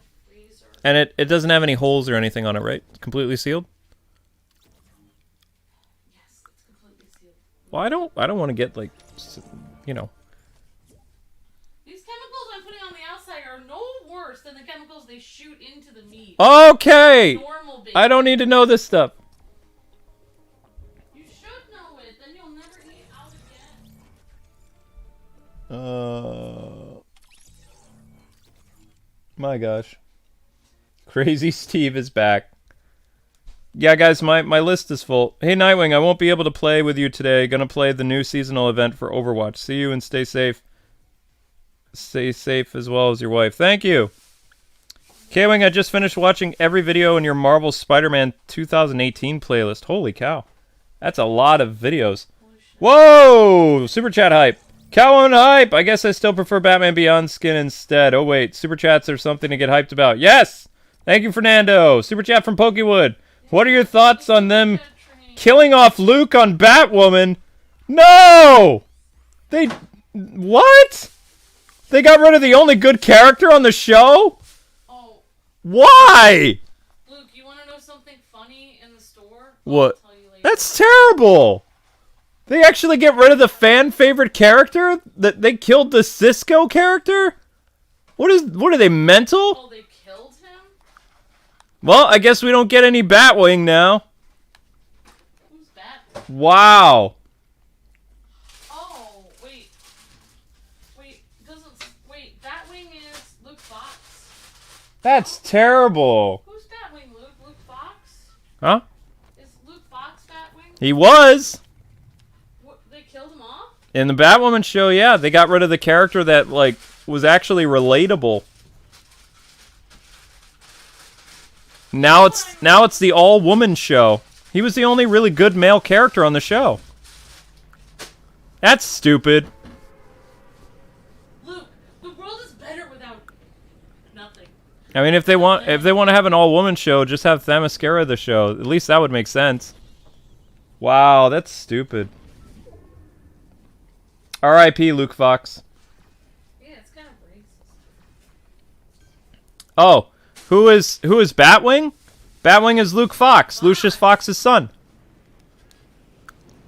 [SPEAKER 3] freezer.
[SPEAKER 1] And it doesn't have any holes or anything on it, right? It's completely sealed?
[SPEAKER 3] Yes, it's completely sealed.
[SPEAKER 1] Well, I don't want to get, like, you know...
[SPEAKER 3] These chemicals I'm putting on the outside are no worse than the chemicals they shoot into the meat.
[SPEAKER 1] Okay!
[SPEAKER 3] Normal bacon.
[SPEAKER 1] I don't need to know this stuff.
[SPEAKER 3] You should know it, then you'll never eat out again.
[SPEAKER 1] My gosh. Crazy Steve is back. Yeah, guys, my list is full. Hey, Nightwing, I won't be able to play with you today. Gonna play the new seasonal event for Overwatch. See you and stay safe. Stay safe as well as your wife. Thank you. K-Wing, I just finished watching every video in your Marvel Spider-Man 2018 playlist. Holy cow. That's a lot of videos. Whoa! Super chat hype. Catwoman hype! I guess I still prefer Batman Beyond skin instead. Oh wait, super chats are something to get hyped about. Yes! Thank you, Fernando. Super chat from Pokewood. What are your thoughts on them killing off Luke on Batwoman? No! They... What? They got rid of the only good character on the show?
[SPEAKER 3] Oh,
[SPEAKER 1] Why?
[SPEAKER 3] Luke, you want to know something funny in the store?
[SPEAKER 1] What?
[SPEAKER 3] I'll tell you later.
[SPEAKER 1] That's terrible. They actually get rid of the fan favorite character? That they killed the Cisco character? What are they, mental?
[SPEAKER 3] Oh, they killed him?
[SPEAKER 1] Well, I guess we don't get any Batwing now.
[SPEAKER 3] Who's Batman?
[SPEAKER 1] Wow.
[SPEAKER 3] Oh, wait. Wait, Batwing is Luke Fox.
[SPEAKER 1] That's terrible.
[SPEAKER 3] Who's Batwing, Luke? Luke Fox?
[SPEAKER 1] Huh?
[SPEAKER 3] Is Luke Fox Batwing?
[SPEAKER 1] He was.
[SPEAKER 3] What, they killed him off?
[SPEAKER 1] In the Batwoman show, yeah, they got rid of the character that, like, was actually relatable. Now it's the all-woman show. He was the only really good male character on the show. That's stupid.
[SPEAKER 3] Luke, the world is better without nothing.
[SPEAKER 1] I mean, if they want to have an all-woman show, just have Themyscira the show. At least that would make sense. Wow, that's stupid. R.I.P. Luke Fox.
[SPEAKER 3] Yeah, it's kind of racist.
[SPEAKER 1] Oh, who is Batwing? Batwing is Luke Fox, Lucius Fox's son.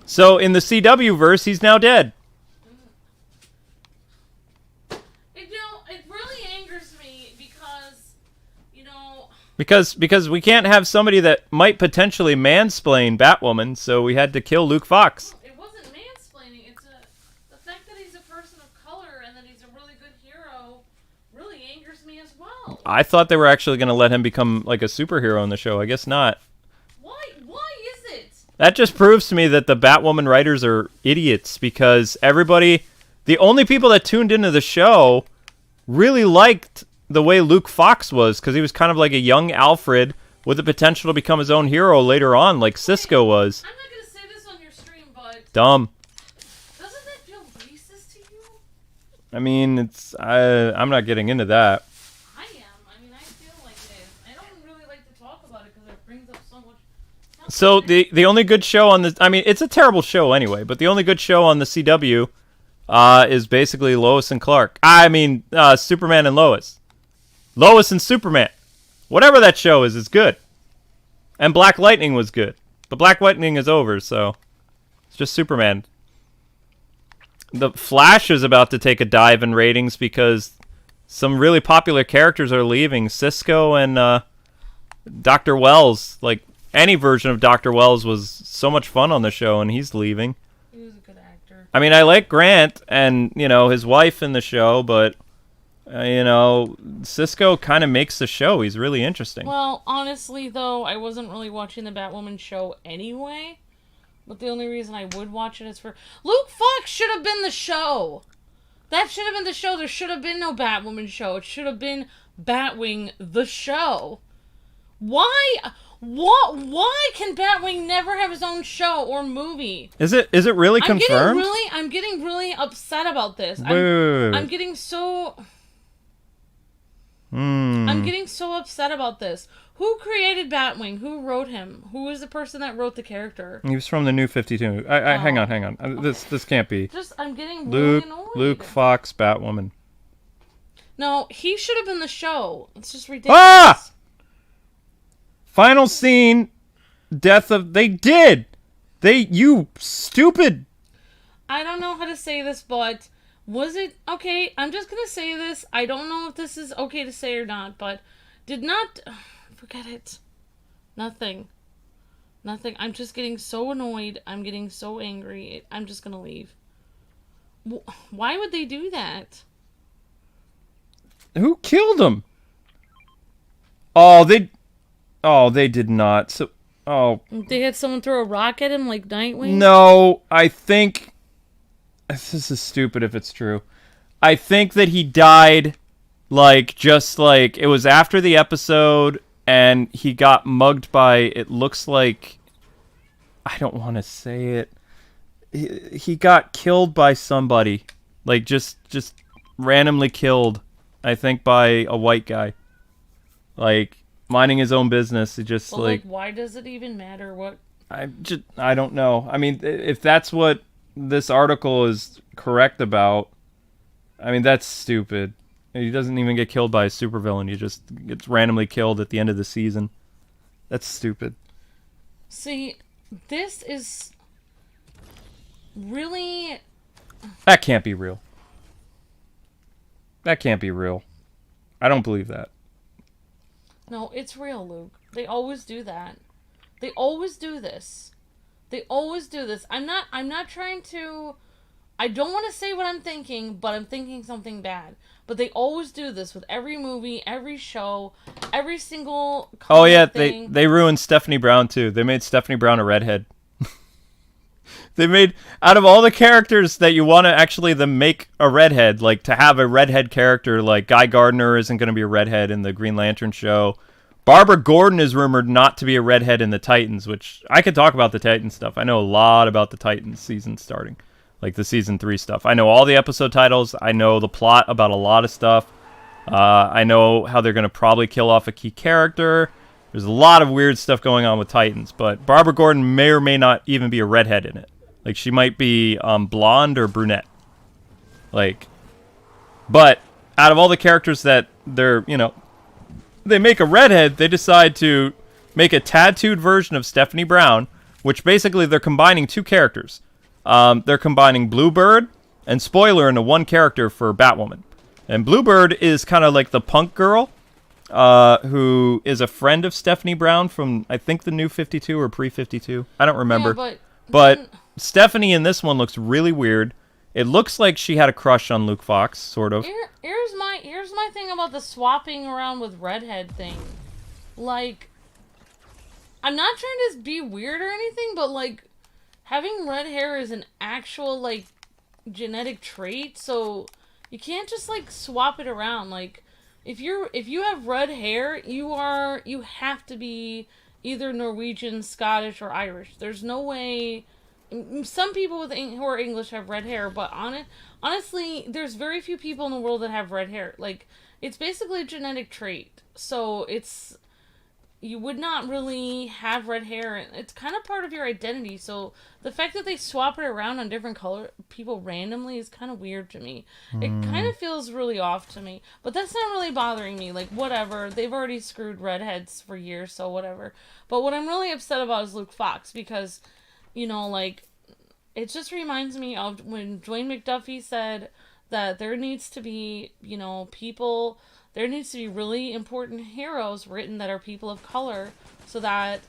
[SPEAKER 1] So in the CW verse, he's now dead.
[SPEAKER 3] It really angers me because,
[SPEAKER 1] Because we can't have somebody that might potentially mansplain Batwoman, so we had to kill Luke Fox.
[SPEAKER 3] it wasn't mansplaining. It's the fact that he's a person of color and that he's a really good hero really angers me as well.
[SPEAKER 1] I thought they were actually going to let him become like a superhero in the show. I guess not.
[SPEAKER 3] Why is it?
[SPEAKER 1] That just proves to me that the Batwoman writers are idiots because the only people that tuned into the show really liked the way Luke Fox was because he was kind of like a young Alfred with the potential to become his own hero later on, like Cisco was.
[SPEAKER 3] I'm not going to say this on your stream, but
[SPEAKER 1] Dumb.
[SPEAKER 3] doesn't that feel racist to you?
[SPEAKER 1] I mean, I'm not getting into that. So the only good show on the, I mean, it's a terrible show anyway, but the only good show on the CW is basically Lois and Clark. I mean, Superman and Lois. Lois and Superman. Whatever that show is good. And Black Lightning was good. But Black Lightning is over, so it's just Superman. The Flash is about to take a dive in ratings because some really popular characters are leaving. Cisco and Dr. Wells. Like, any version of Dr. Wells was so much fun on the show, and he's leaving.
[SPEAKER 3] He was a good actor.
[SPEAKER 1] I mean, I like Grant and, you know, his wife in the show, but, you know, Cisco kind of makes the show. He's really interesting.
[SPEAKER 3] Well, honestly, though, I wasn't really watching the Batwoman show anyway. But the only reason I would watch it is for... Luke Fox should have been the show! That should have been the show. There should have been no Batwoman show. It should have been Batwing the show. Why? Why can Batwing never have his own show or movie?
[SPEAKER 1] Is it really confirmed?
[SPEAKER 3] I'm getting really upset about this.
[SPEAKER 1] Wait.
[SPEAKER 3] I'm getting so... I'm getting so upset about this. Who created Batwing? Who wrote him? Who was the person that wrote the character?
[SPEAKER 1] He was from the New 52. Hang on. This can't be.
[SPEAKER 3] I'm getting really annoyed.
[SPEAKER 1] Luke Fox, Batwoman.
[SPEAKER 3] No, he should have been the show. It's just ridiculous.
[SPEAKER 1] Ah! Final scene, death of... They did! You stupid...
[SPEAKER 3] I don't know how to say this, but... Was it... Okay, I'm just gonna say this. I don't know if this is okay to say or not, but... Did not... Forget it. Nothing. I'm just getting so annoyed. I'm getting so angry. I'm just gonna leave. Why would they do that?
[SPEAKER 1] Who killed him? Oh, they did not. So... Oh.
[SPEAKER 3] They had someone throw a rock at him like Nightwing?
[SPEAKER 1] No, I think... This is stupid if it's true. I think that he died, it was after the episode, and he got mugged by, it looks like, I don't want to say it. He got killed by somebody. Just randomly killed, I think, by a white guy. Minding his own business. He just,
[SPEAKER 3] why does it even matter what...
[SPEAKER 1] I don't know. I mean, if that's what this article is correct about, I mean, that's stupid. He doesn't even get killed by a supervillain. He just gets randomly killed at the end of the season. That's stupid.
[SPEAKER 3] See, this is really...
[SPEAKER 1] That can't be real. That can't be real. I don't believe that.
[SPEAKER 3] No, it's real, Luke. They always do that. They always do this. They always do this. I'm not trying to... I don't want to say what I'm thinking, but I'm thinking something bad. But they always do this with every movie, every show, every single thing.
[SPEAKER 1] They ruined Stephanie Brown too. They made Stephanie Brown a redhead. They made, out of all the characters that you want to actually make a redhead, to have a redhead character, Guy Gardner isn't going to be a redhead in the Green Lantern show. Barbara Gordon is rumored not to be a redhead in the Titans, which I could talk about the Titans stuff. I know a lot about the Titans season starting, the season 3 stuff. I know all the episode titles. I know the plot about a lot of stuff. I know how they're going to probably kill off a key character. There's a lot of weird stuff going on with Titans, but Barbara Gordon may or may not even be a redhead in it. She might be blonde or brunette. But out of all the characters that they're, they make a redhead, they decide to make a tattooed version of Stephanie Brown, which basically they're combining two characters. They're combining Bluebird and Spoiler into one character for Batwoman. And Bluebird is kind of like the punk girl, who is a friend of Stephanie Brown from, I think, the New 52 or Pre-52. I don't remember.
[SPEAKER 3] Yeah,
[SPEAKER 1] but Stephanie in this one looks really weird. It looks like she had a crush on Luke Fox, sort of.
[SPEAKER 3] Here's my thing about the swapping around with Redhead thing. I'm not trying to be weird or anything, but having red hair is an actual genetic trait, so you can't just swap it around. If you have red hair, you have to be either Norwegian, Scottish, or Irish. There's no way. Some people who are English have red hair, but honestly, there's very few people in the world that have red hair. It's basically a genetic trait. So you would not really have red hair. It's kind of part of your identity. So the fact that they swap it around on different color people randomly is kind of weird to me. It kind of feels really off to me. But that's not really bothering me. Like, whatever. They've already screwed redheads for years, so whatever. But what I'm really upset about is Luke Fox because, you know, like, it just reminds me of when Dwayne McDuffie said that there needs to be, you know, people... There needs to be really important heroes written that are people of color so that,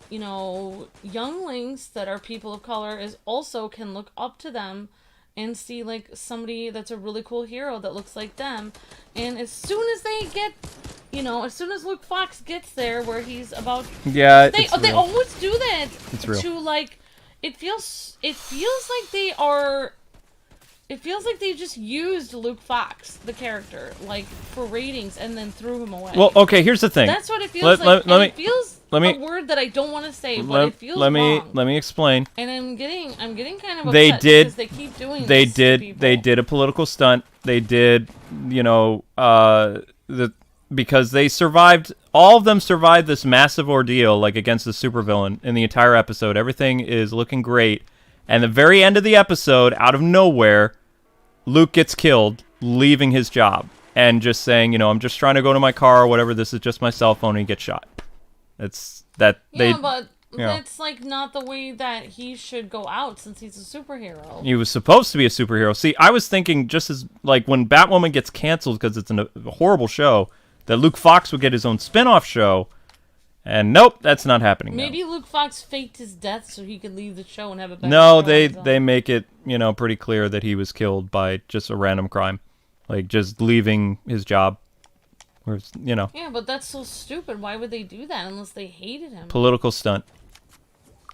[SPEAKER 3] you know, younglings that are people of color also can look up to them and see, like, somebody that's a really cool hero that looks like them. And as soon as they get, you know, as soon as Luke Fox gets there where he's about...
[SPEAKER 1] Yeah,
[SPEAKER 3] they always do that.
[SPEAKER 1] It's real.
[SPEAKER 3] To, like, it feels like they are... It feels like they just used Luke Fox, the character, like, for ratings and then threw him away.
[SPEAKER 1] Well, okay, here's the thing.
[SPEAKER 3] That's what it feels like. It feels
[SPEAKER 1] a
[SPEAKER 3] word that I don't want to say, but it feels wrong.
[SPEAKER 1] Let me explain.
[SPEAKER 3] And I'm getting kind of upset because they keep doing this to people.
[SPEAKER 1] They did a political stunt. They did, you know, because they survived. All of them survived this massive ordeal, like against the supervillain in the entire episode. Everything is looking great. And the very end of the episode, out of nowhere, Luke gets killed, leaving his job, and just saying, you know, I'm just trying to go to my car or whatever, this is just my cell phone, and he gets shot. It's that they...
[SPEAKER 3] Yeah, but that's, like, not the way that he should go out, since he's a superhero.
[SPEAKER 1] He was supposed to be a superhero. See, I was thinking just as, like, when Batwoman gets canceled because it's a horrible show, that Luke Fox would get his own spin-off show. And nope, that's not happening.
[SPEAKER 3] Maybe Luke Fox faked his death so he could leave the show and have a better
[SPEAKER 1] No,
[SPEAKER 3] show
[SPEAKER 1] they make it, you know, pretty clear that he was killed by just a random crime. Like, just leaving his job. Or, you know.
[SPEAKER 3] Yeah, but that's so stupid. Why would they do that unless they hated him?
[SPEAKER 1] Political stunt.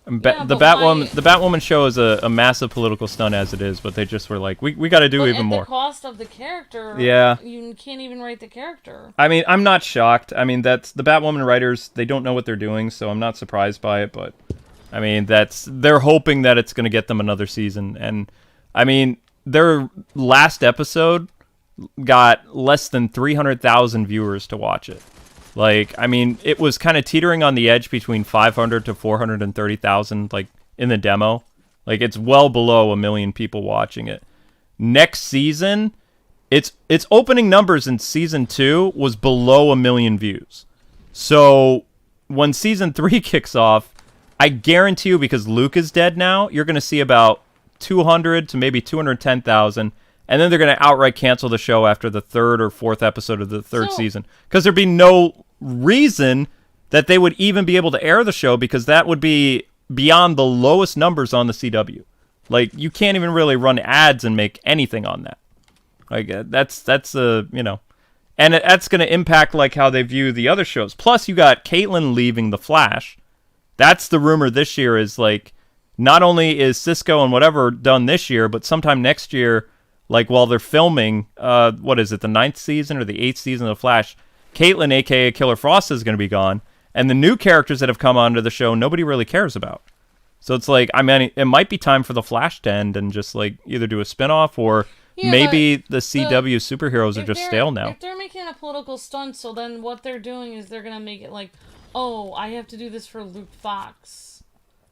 [SPEAKER 3] Yeah,
[SPEAKER 1] the Batwoman show is a massive political stunt as it is, but they just were like, we got to do even more.
[SPEAKER 3] At the cost of the character,
[SPEAKER 1] yeah,
[SPEAKER 3] you can't even write the character.
[SPEAKER 1] I mean, I'm not shocked. I mean, that's the Batwoman writers. They don't know what they're doing, so I'm not surprised by it. But I mean, they're hoping that it's going to get them another season. And I mean, their last episode got less than 300,000 viewers to watch it. Like, I mean, it was kind of teetering on the edge between 500 to 430,000, like, in the demo. Like, it's well below 1 million people watching it. Next season, its opening numbers in Season 2 was below 1 million views. So, when Season 3 kicks off, I guarantee you, because Luke is dead now, you're going to see about 200 to maybe 210,000. And then they're going to outright cancel the show after the third or fourth episode of the third season. Because there'd be no reason that they would even be able to air the show, because that would be beyond the lowest numbers on the CW. Like, you can't even really run ads and make anything on that. Like, that's you know. And that's going to impact, like, how they view the other shows. Plus, you got Caitlyn leaving The Flash. That's the rumor this year is, like, not only is Cisco and whatever done this year, but sometime next year... Like, while they're filming, what is it, the 9th season or the 8th season of The Flash, Caitlyn, a.k.a. Killer Frost, is going to be gone. And the new characters that have come onto the show, nobody really cares about. So it's like, I mean, it might be time for The Flash to end and just, like, either do a spinoff or maybe the CW superheroes are just stale now.
[SPEAKER 3] If they're making a political stunt, so then what they're doing is they're going to make it like, oh, I have to do this for Luke Fox.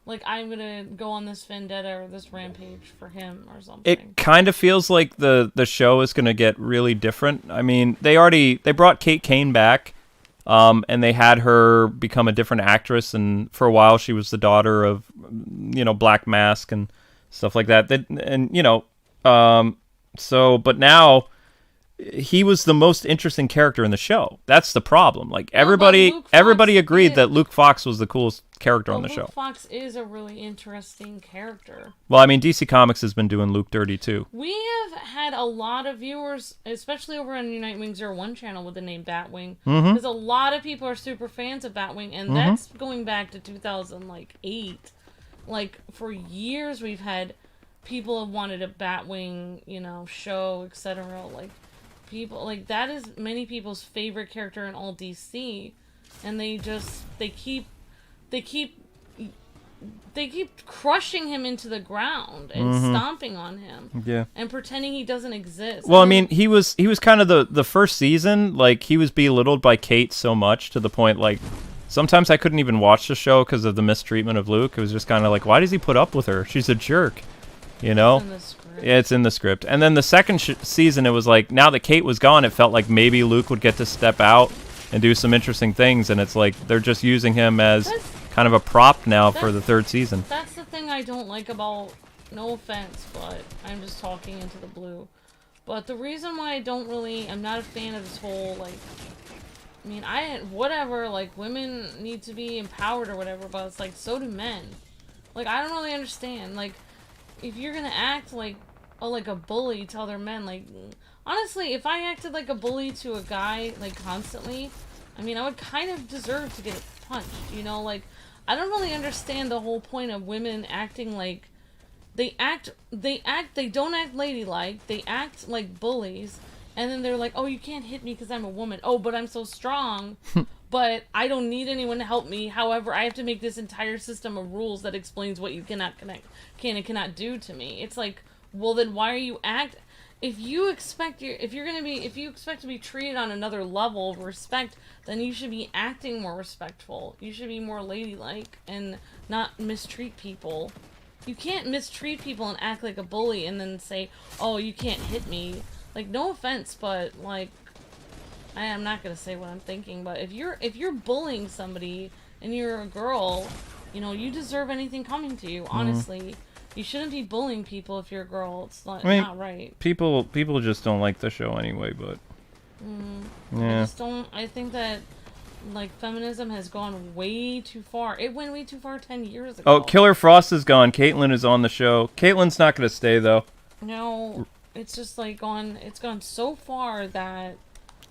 [SPEAKER 3] Like, I'm gonna go on this vendetta or this rampage for him or something.
[SPEAKER 1] It kind of feels like the show is gonna get really different. I mean, they brought Kate Kane back, and they had her become a different actress, and for a while she was the daughter of, you know, Black Mask and stuff like that. And you know, but now he was the most interesting character in the show. That's the problem. Like, everybody agreed that Luke Fox was the coolest character on the show.
[SPEAKER 3] Luke Fox is a really interesting character.
[SPEAKER 1] Well, I mean, DC Comics has been doing Luke dirty too.
[SPEAKER 3] We have had a lot of viewers, especially over on your Nightwing 01 channel with the name Batwing, because a lot of people are super fans of Batwing, and that's going back to 2008. Like, for years we've had people have wanted a Batwing, you know, show, etc. Like, people, like, that is many people's favorite character in all DC, and they keep crushing him into the ground and stomping on him, and pretending he doesn't exist.
[SPEAKER 1] Well, I mean, he was kind of the first season, like, he was belittled by Kate so much to the point, like, sometimes I couldn't even watch the show because of the mistreatment of Luke. It was just kind of like, why does he put up with her? She's a jerk, you know? Yeah, it's in the script. And then the second season, it was like, now that Kate was gone, it felt like maybe Luke would get to step out and do some interesting things. And it's like they're just using him as kind of a prop now for the third season.
[SPEAKER 3] That's the thing I don't like about, no offense, but I'm just talking into the blue. But the reason why I'm not a fan of this whole, like, I mean, whatever, like, women need to be empowered or whatever, but it's like, so do men. Like, I don't really understand. Like, if you're gonna act like a bully to other men, like, honestly, if I acted like a bully to a guy, like, constantly, I mean, I would kind of deserve to get punched, you know? Like, I don't really understand the whole point of women acting like, they don't act ladylike, they act like bullies, and then they're like, oh, you can't hit me because I'm a woman. Oh, but I'm so strong, but I don't need anyone to help me. However, I have to make this entire system of rules that explains what you can and cannot do to me. It's like, well, then why are you if you expect to be treated on another level of respect, then you should be acting more respectful. You should be more ladylike and not mistreat people. You can't mistreat people and act like a bully and then say, oh, you can't hit me. Like, no offense, but, like, I am not gonna say what I'm thinking, but if you're bullying somebody and you're a girl, you know, you deserve anything coming to you, honestly. You shouldn't be bullying people if you're a girl. It's not, not right.
[SPEAKER 1] People just don't like the show anyway, but... Yeah.
[SPEAKER 3] I think that, like, feminism has gone way too far. It went way too far 10 years ago.
[SPEAKER 1] Oh, Killer Frost is gone. Caitlyn is on the show. Caitlyn's not going to stay, though.
[SPEAKER 3] No, it's just, like, it's gone so far that...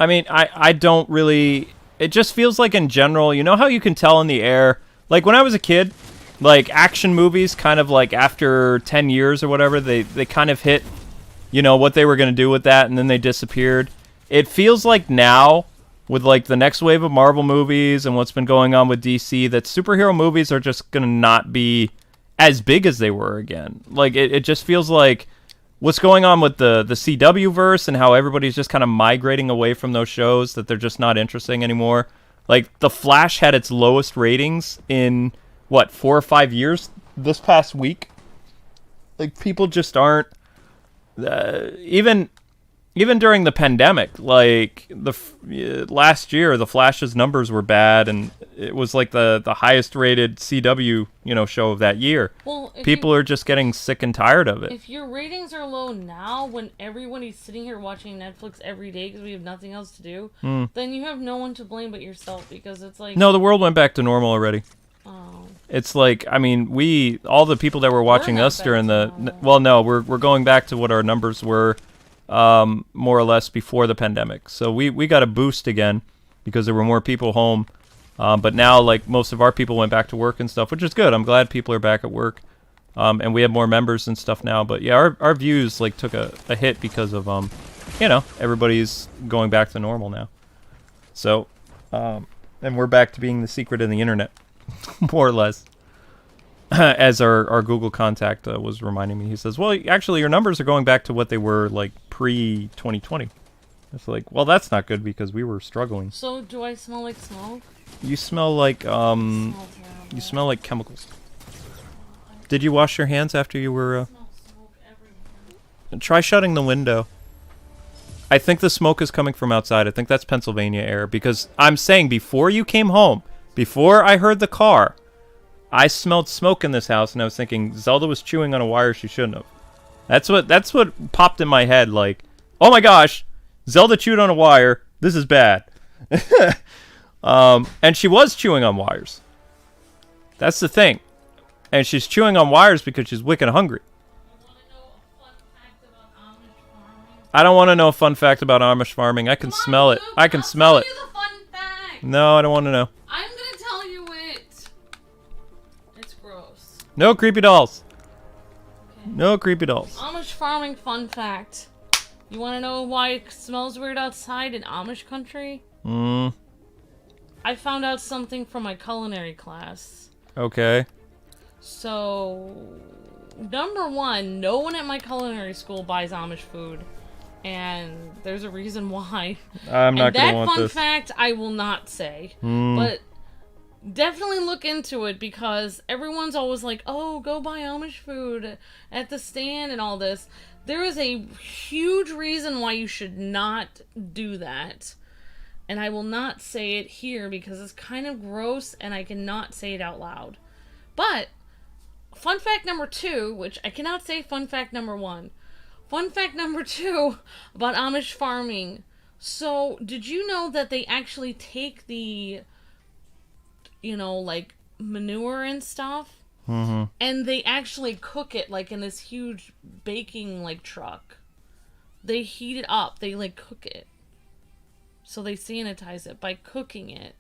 [SPEAKER 1] I mean, I don't really... It just feels like, in general, you know how you can tell in the air? Like, when I was a kid... Like, action movies, kind of like after 10 years or whatever, they kind of hit, you know, what they were going to do with that, and then they disappeared. It feels like now, with, like, the next wave of Marvel movies and what's been going on with DC, that superhero movies are just going to not be as big as they were again. Like, it just feels like what's going on with the CW verse and how everybody's just kind of migrating away from those shows, that they're just not interesting anymore. Like, The Flash had its lowest ratings in... 4 or 5 years this past week? Like, people just aren't... even during the pandemic, like, last year, The Flash's numbers were bad, and it was, like, the highest-rated CW, you know, show of that year.
[SPEAKER 3] Well,
[SPEAKER 1] people are just getting sick and tired of it.
[SPEAKER 3] If your ratings are low now, when everyone is sitting here watching Netflix every day because we have nothing else to do, then you have no one to blame but yourself, because it's like...
[SPEAKER 1] No, the world went back to normal already.
[SPEAKER 3] Oh.
[SPEAKER 1] It's like, I mean, all the people that were watching us during well, no, we're going back to what our numbers were, more or less before the pandemic. So we got a boost again because there were more people home. But now, like, most of our people went back to work and stuff, which is good. I'm glad people are back at work. And we have more members and stuff now. But yeah, our views, like, took a hit because of, you know, everybody's going back to normal now. So, and we're back to being the secret of the internet. More or less. As our Google contact was reminding me. He says, well, actually, your numbers are going back to what they were, like, pre-2020. It's like, well, that's not good because we were struggling.
[SPEAKER 3] So, do I smell like smoke?
[SPEAKER 1] You smell like, you smell like chemicals. Did you wash your hands after you were,
[SPEAKER 3] I smell smoke everywhere.
[SPEAKER 1] Try shutting the window. I think the smoke is coming from outside. I think that's Pennsylvania air, because I'm saying before you came home, before I heard the car, I smelled smoke in this house, and I was thinking Zelda was chewing on a wire she shouldn't have. That's what popped in my head, like, oh my gosh, Zelda chewed on a wire. This is bad. And she was chewing on wires. That's the thing. And she's chewing on wires because she's wicked hungry. I don't want to know a fun fact about Amish farming. I can smell it. I can smell it. No, I don't want to know.
[SPEAKER 3] I'm gonna tell you it. It's gross.
[SPEAKER 1] No creepy dolls.
[SPEAKER 3] Okay.
[SPEAKER 1] No creepy dolls.
[SPEAKER 3] Amish farming fun fact. You want to know why it smells weird outside in Amish country? I found out something from my culinary class.
[SPEAKER 1] Okay.
[SPEAKER 3] So, number one, no one at my culinary school buys Amish food. And there's a reason why.
[SPEAKER 1] I'm not going to want
[SPEAKER 3] this. That
[SPEAKER 1] this.
[SPEAKER 3] fun fact, I will not say. But Definitely look into it, because everyone's always like, oh, go buy Amish food at the stand and all this. There is a huge reason why you should not do that. And I will not say it here because it's kind of gross and I cannot say it out loud. But, fun fact number 2, which I cannot say fun fact number 1. Fun fact number 2 about Amish farming. So, did you know that they actually take the, like, manure and stuff?
[SPEAKER 1] Mm-hmm.
[SPEAKER 3] And they actually cook it, like, in this huge baking, like, truck. They heat it up. They, like, cook it. So they sanitize it by cooking it.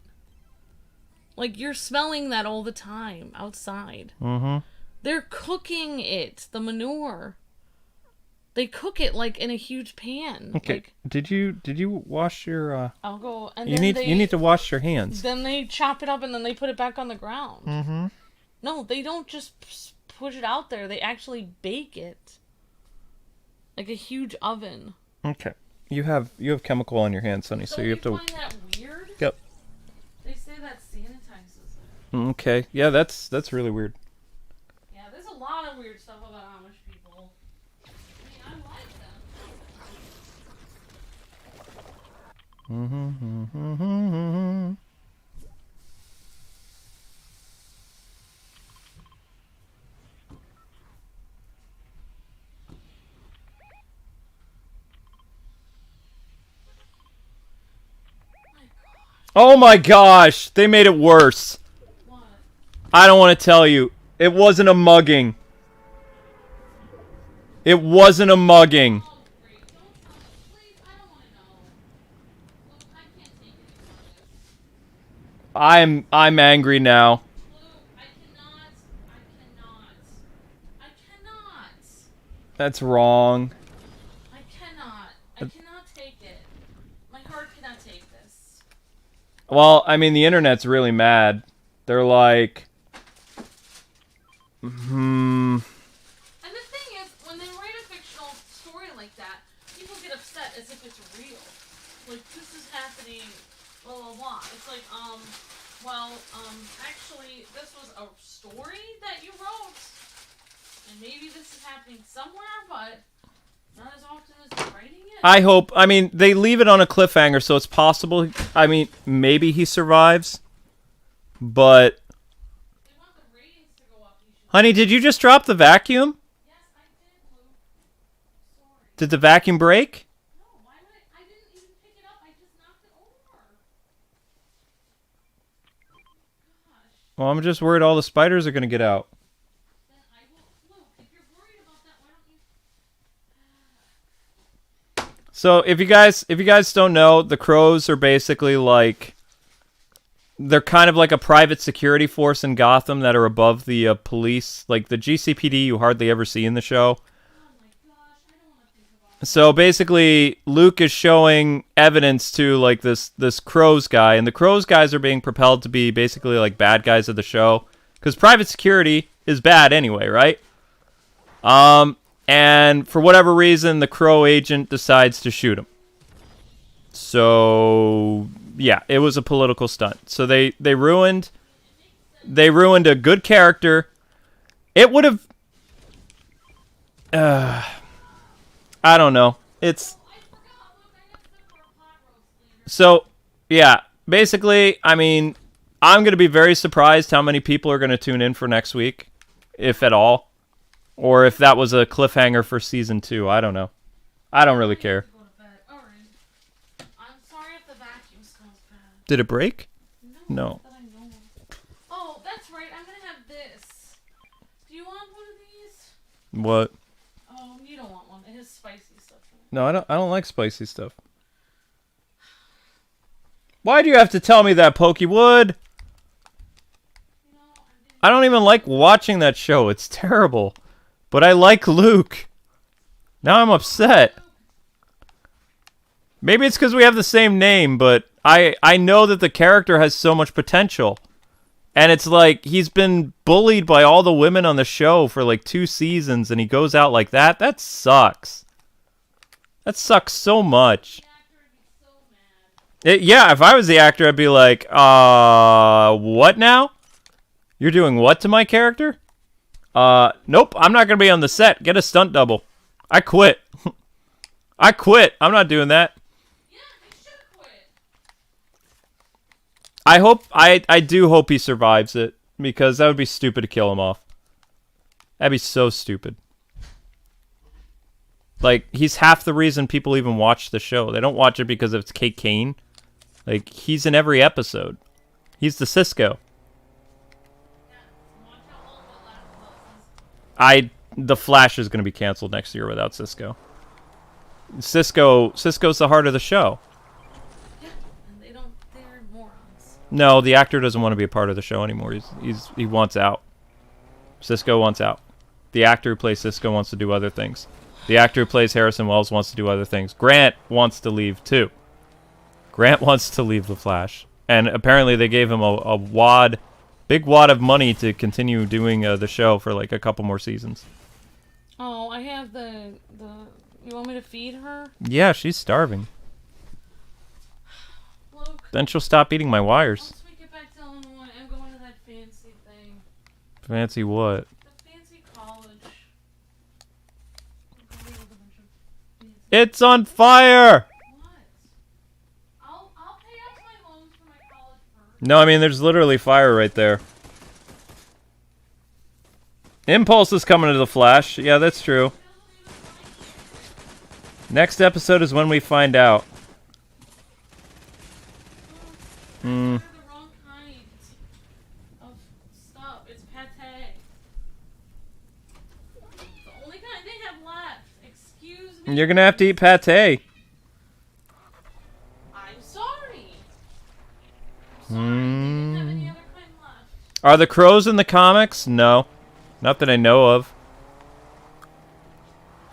[SPEAKER 3] Like, you're smelling that all the time outside.
[SPEAKER 1] Mm-hmm.
[SPEAKER 3] They're cooking it, the manure. They cook it, like, in a huge pan.
[SPEAKER 1] Okay.
[SPEAKER 3] Like,
[SPEAKER 1] Did you wash your?
[SPEAKER 3] I'll go. And
[SPEAKER 1] You
[SPEAKER 3] then
[SPEAKER 1] need to wash your hands.
[SPEAKER 3] Then they chop it up and then they put it back on the ground.
[SPEAKER 1] Mm-hmm.
[SPEAKER 3] No, they don't just push it out there. They actually bake it. Like a huge oven.
[SPEAKER 1] Okay. You have chemical on your hands, honey, so you have to.
[SPEAKER 3] Find that weird?
[SPEAKER 1] Yep.
[SPEAKER 3] They say that sanitizes it.
[SPEAKER 1] Okay. Yeah, that's really weird.
[SPEAKER 3] Yeah, there's a lot of weird stuff about Amish people. I mean, I like them.
[SPEAKER 1] Mm-hmm. Oh my gosh, they made it worse.
[SPEAKER 3] What?
[SPEAKER 1] I don't want to tell you. It wasn't a mugging. It wasn't a mugging.
[SPEAKER 3] Oh, great. Don't tell me. Please, I don't want to know. Look, I can't take it anymore.
[SPEAKER 1] I'm angry now.
[SPEAKER 3] Luke, I cannot.
[SPEAKER 1] That's wrong.
[SPEAKER 3] I cannot take it. My heart cannot take this.
[SPEAKER 1] Well, I mean, the internet's really mad. They're like,
[SPEAKER 3] And the thing is, when they write a fictional story like that, people get upset as if it's real. Like, this is happening, blah, blah, blah. It's like, actually, this was a story that you wrote, and maybe this is happening somewhere, but not as often as you're writing it.
[SPEAKER 1] I mean, they leave it on a cliffhanger, so it's possible, I mean, maybe he survives, but...
[SPEAKER 3] They want the ratings to go up.
[SPEAKER 1] Honey, did you just drop the vacuum?
[SPEAKER 3] Yes, I did, Luke. Sorry.
[SPEAKER 1] Did the vacuum break?
[SPEAKER 3] No, why would I didn't even pick it up. I just knocked it over. Gosh.
[SPEAKER 1] Well, I'm just worried all the spiders are going to get out.
[SPEAKER 3] Then I will. Luke, if you're worried about that, why don't you?
[SPEAKER 1] So, if you guys don't know, the Crows are basically like... They're kind of like a private security force in Gotham that are above the police. Like the GCPD you hardly ever see in the show.
[SPEAKER 3] Oh my gosh, I don't want to think about it.
[SPEAKER 1] So basically, Luke is showing evidence to like this Crows guy, and the Crows guys are being propelled to be basically like bad guys of the show, because private security is bad anyway, right? And for whatever reason, the Crow agent decides to shoot him. So yeah, it was a political stunt. So they ruined a good character. It would have. I don't know. It's so yeah. Basically, I mean, I'm gonna be very surprised how many people are gonna tune in for next week, if at all, or if that was a cliffhanger for season 2. I don't know. I don't really care.
[SPEAKER 3] I'm sorry if the vacuum smells bad.
[SPEAKER 1] Did it break? No.
[SPEAKER 3] That I know of. Oh, that's right. I'm gonna have this. Do you want one of these?
[SPEAKER 1] What?
[SPEAKER 3] Oh, you don't want one. It has spicy stuff in it.
[SPEAKER 1] No, I don't like spicy stuff. Why do you have to tell me that, Pokewood? I don't even like watching that show. It's terrible. But I like Luke. Now I'm upset. Maybe it's because we have the same name, but I know that the character has so much potential. And it's like, he's been bullied by all the women on the show for like 2 seasons, and he goes out like that? That sucks. That sucks so much. Yeah, if I was the actor, I'd be like, what now? You're doing what to my character? Nope, I'm not gonna be on the set. Get a stunt double. I quit. I quit. I'm not doing that.
[SPEAKER 3] Yeah, they should quit.
[SPEAKER 1] I do hope he survives it, because that would be stupid to kill him off. That'd be so stupid. Like, he's half the reason people even watch the show. They don't watch it because it's Kate Kane. Like, he's in every episode. He's the Cisco. The Flash is going to be canceled next year without Cisco. Cisco's the heart of the show.
[SPEAKER 3] Yeah, and they're morons.
[SPEAKER 1] No, the actor doesn't want to be a part of the show anymore. He wants out. Cisco wants out. The actor who plays Cisco wants to do other things. The actor who plays Harrison Wells wants to do other things. Grant wants to leave too. Grant wants to leave the Flash, and apparently they gave him a big wad of money to continue doing the show for like a couple more seasons.
[SPEAKER 3] Oh, I have the. You want me to feed her?
[SPEAKER 1] Yeah, she's starving.
[SPEAKER 3] Luke,
[SPEAKER 1] Then she'll stop eating my wires.
[SPEAKER 3] once we get back to Illinois, I'm going to that fancy thing.
[SPEAKER 1] Fancy what?
[SPEAKER 3] The fancy college.
[SPEAKER 1] It's on fire!
[SPEAKER 3] What? I'll pay off my loans for my college first.
[SPEAKER 1] No, I mean, there's literally fire right there. Impulse is coming to the Flash. Yeah, that's true. Next episode is when we find out.
[SPEAKER 3] They're the wrong kind of stuff. It's pate. The only kind they have left. Excuse me.
[SPEAKER 1] You're gonna have to eat pate.
[SPEAKER 3] I'm sorry. I'm sorry. They didn't have any other kind left.
[SPEAKER 1] Are the crows in the comics? No. Not that I know of.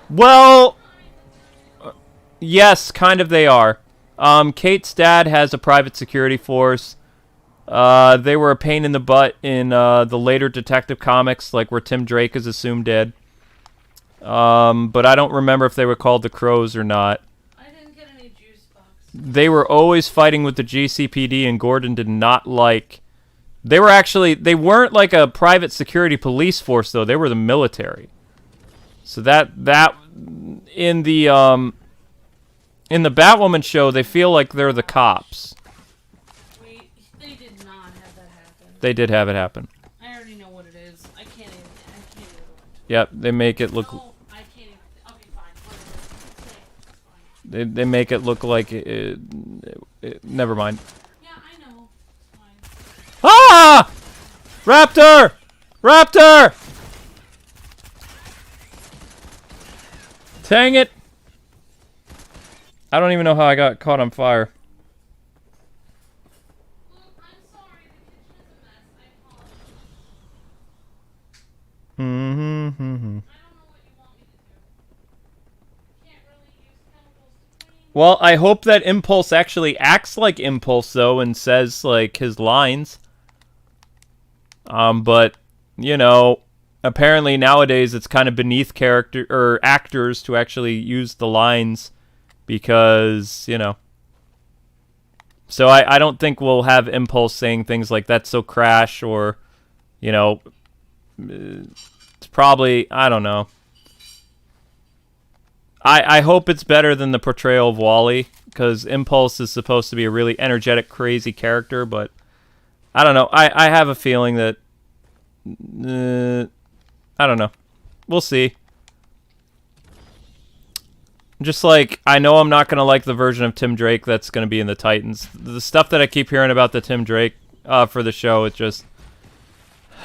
[SPEAKER 1] Well, yes, kind of they are. Kate's dad has a private security force. They were a pain in the butt in the later Detective Comics, like where Tim Drake is assumed dead. But I don't remember if they were called the Crows or not.
[SPEAKER 3] I didn't get any juice box.
[SPEAKER 1] They were always fighting with the GCPD, and Gordon did not like... They weren't like a private security police force, though. They were the military. So that in the Batwoman show, they feel like they're the cops.
[SPEAKER 3] Wait, they did not have that happen.
[SPEAKER 1] They did have it happen.
[SPEAKER 3] I already know what it is. I can't even.
[SPEAKER 1] Yep, they make it look.
[SPEAKER 3] No, I can't even. Okay, fine. What is it? Say it. It's fine.
[SPEAKER 1] They make it look like never mind.
[SPEAKER 3] Yeah, I know. It's fine.
[SPEAKER 1] Ah! Raptor! Raptor! Dang it! I don't even know how I got caught on fire.
[SPEAKER 3] Luke, I'm sorry. The kitchen is a mess. I apologize.
[SPEAKER 1] Mm-hmm.
[SPEAKER 3] I don't know what you want me to do. Can't really use chemicals to clean.
[SPEAKER 1] Well, I hope that Impulse actually acts like Impulse, though, and says, like, his lines. But, you know, apparently nowadays it's kind of beneath character or actors to actually use the lines because, you know. So I don't think we'll have Impulse saying things like "that's so Crash" or, you know, it's probably, I don't know. I hope it's better than the portrayal of Wally, because Impulse is supposed to be a really energetic, crazy character, but I don't know. I have a feeling that I don't know. We'll see. Just like, I know I'm not going to like the version of Tim Drake that's going to be in the Titans. The stuff that I keep hearing about the Tim Drake for the show, it's just...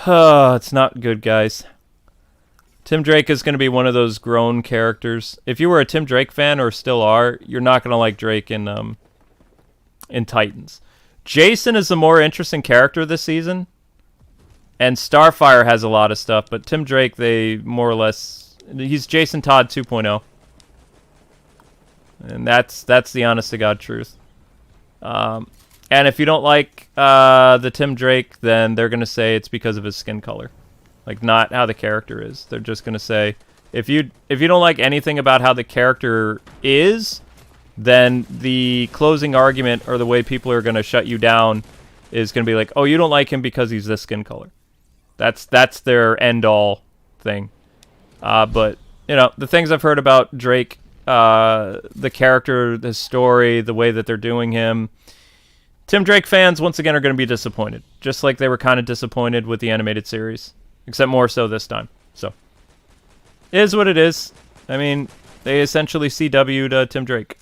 [SPEAKER 1] it's not good, guys. Tim Drake is going to be one of those grown characters. If you were a Tim Drake fan, or still are, you're not going to like Drake in Titans. Jason is the more interesting character this season. And Starfire has a lot of stuff, but Tim Drake, they more or less... He's Jason Todd 2.0. And that's the honest-to-God truth. And if you don't like the Tim Drake, then they're going to say it's because of his skin color. Like, not how the character is. They're just going to say, if you don't like anything about how the character is, then the closing argument or the way people are going to shut you down is going to be like, oh, you don't like him because he's this skin color. That's their end-all thing. But, you know, the things I've heard about Drake, the character, the story, the way that they're doing him, Tim Drake fans, once again, are going to be disappointed. Just like they were kind of disappointed with the animated series. Except more so this time. So, it is what it is. I mean, they essentially CW'd Tim Drake.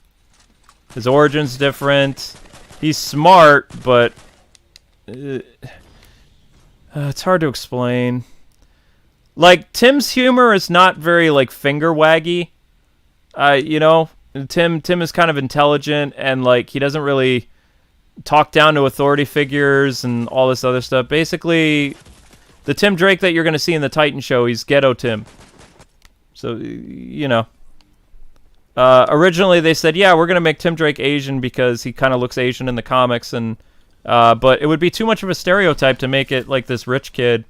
[SPEAKER 1] His origin's different. He's smart, but it's hard to explain. Like, Tim's humor is not very, like, finger waggy. You know, Tim is kind of intelligent, and, like, he doesn't really talk down to authority figures and all this other stuff. Basically, the Tim Drake that you're going to see in the Titan show, he's ghetto Tim. So, you know. Originally, they said, yeah, we're going to make Tim Drake Asian because he kind of looks Asian in the comics, and but it would be too much of a stereotype to make it like this rich kid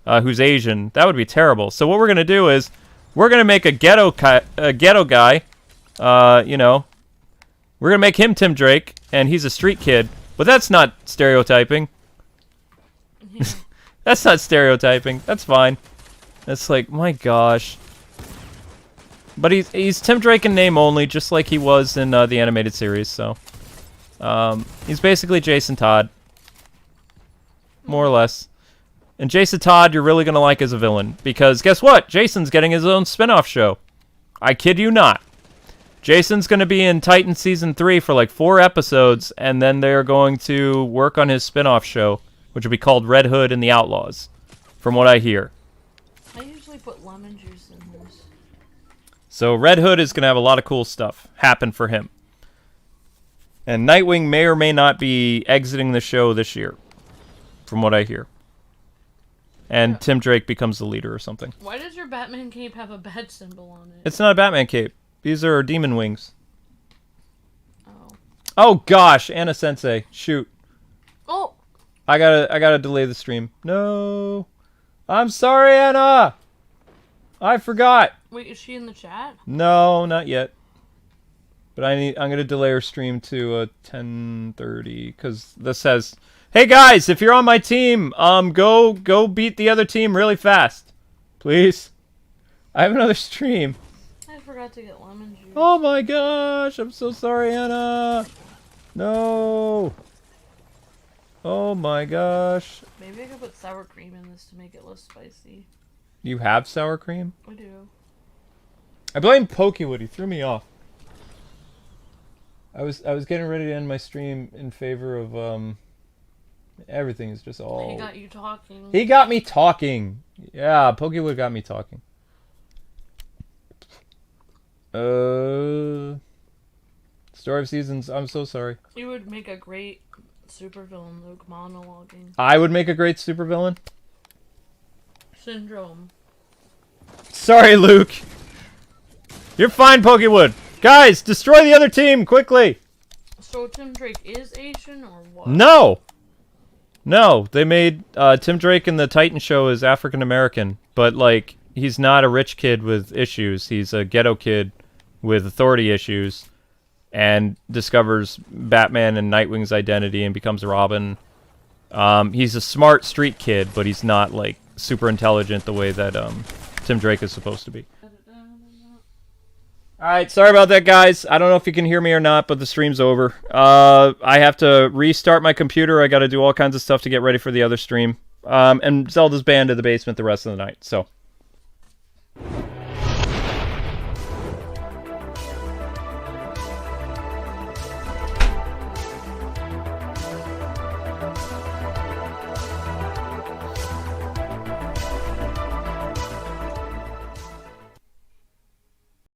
[SPEAKER 1] who's Asian. That would be terrible. So what we're going to do is we're going to make a ghetto guy, you know. We're going to make him Tim Drake, and he's a street kid. But that's not stereotyping.
[SPEAKER 3] Yeah.
[SPEAKER 1] That's not stereotyping. That's fine. That's like, my gosh. But he's Tim Drake in name only, just like he was in the animated series, so. He's basically Jason Todd. More or less. And Jason Todd, you're really going to like as a villain. Because guess what? Jason's getting his own spin-off show. I kid you not. Jason's going to be in Titan Season 3 for like 4 episodes, and then they're going to work on his spin-off show, which will be called Red Hood and the Outlaws, from what I hear.
[SPEAKER 3] I usually put lemon juice in this.
[SPEAKER 1] So Red Hood is going to have a lot of cool stuff happen for him. And Nightwing may or may not be exiting the show this year, from what I hear. And
[SPEAKER 3] Yeah.
[SPEAKER 1] Tim Drake becomes the leader or something.
[SPEAKER 3] Why does your Batman cape have a bed symbol on it?
[SPEAKER 1] It's not a Batman cape. These are demon wings.
[SPEAKER 3] Oh.
[SPEAKER 1] Oh gosh, Anna Sensei, shoot.
[SPEAKER 3] Oh!
[SPEAKER 1] I gotta delay the stream. No. I'm sorry, Anna. I forgot.
[SPEAKER 3] Wait, is she in the chat?
[SPEAKER 1] No, not yet. But I'm gonna delay her stream to 10:30 because this says, "Hey guys, if you're on my team, go beat the other team really fast, please. I have another stream."
[SPEAKER 3] I forgot to get lemon juice.
[SPEAKER 1] Oh my gosh, I'm so sorry, Anna. No. Oh my gosh.
[SPEAKER 3] Maybe I could put sour cream in this to make it less spicy.
[SPEAKER 1] You have sour cream?
[SPEAKER 3] I do.
[SPEAKER 1] I blame Pokewood. He threw me off. I was getting ready to end my stream in favor of everything is just all.
[SPEAKER 3] He got you talking.
[SPEAKER 1] He got me talking. Yeah, Pokewood got me talking. Story of Seasons. I'm so sorry.
[SPEAKER 3] You would make a great supervillain, Luke, monologuing.
[SPEAKER 1] I would make a great supervillain.
[SPEAKER 3] Syndrome.
[SPEAKER 1] Sorry, Luke. You're fine, Pokewood. Guys, destroy the other team quickly.
[SPEAKER 3] So Tim Drake is Asian or what?
[SPEAKER 1] No. No, they made Tim Drake in the Titan show is African American, but like he's not a rich kid with issues. He's a ghetto kid with authority issues, and discovers Batman and Nightwing's identity and becomes Robin. He's a smart street kid, but he's not like super intelligent the way that Tim Drake is supposed to be. Alright, sorry about that, guys. I don't know if you can hear me or not, but the stream's over. I have to restart my computer. I gotta do all kinds of stuff to get ready for the other stream. And Zelda's banned in the basement the rest of the night, so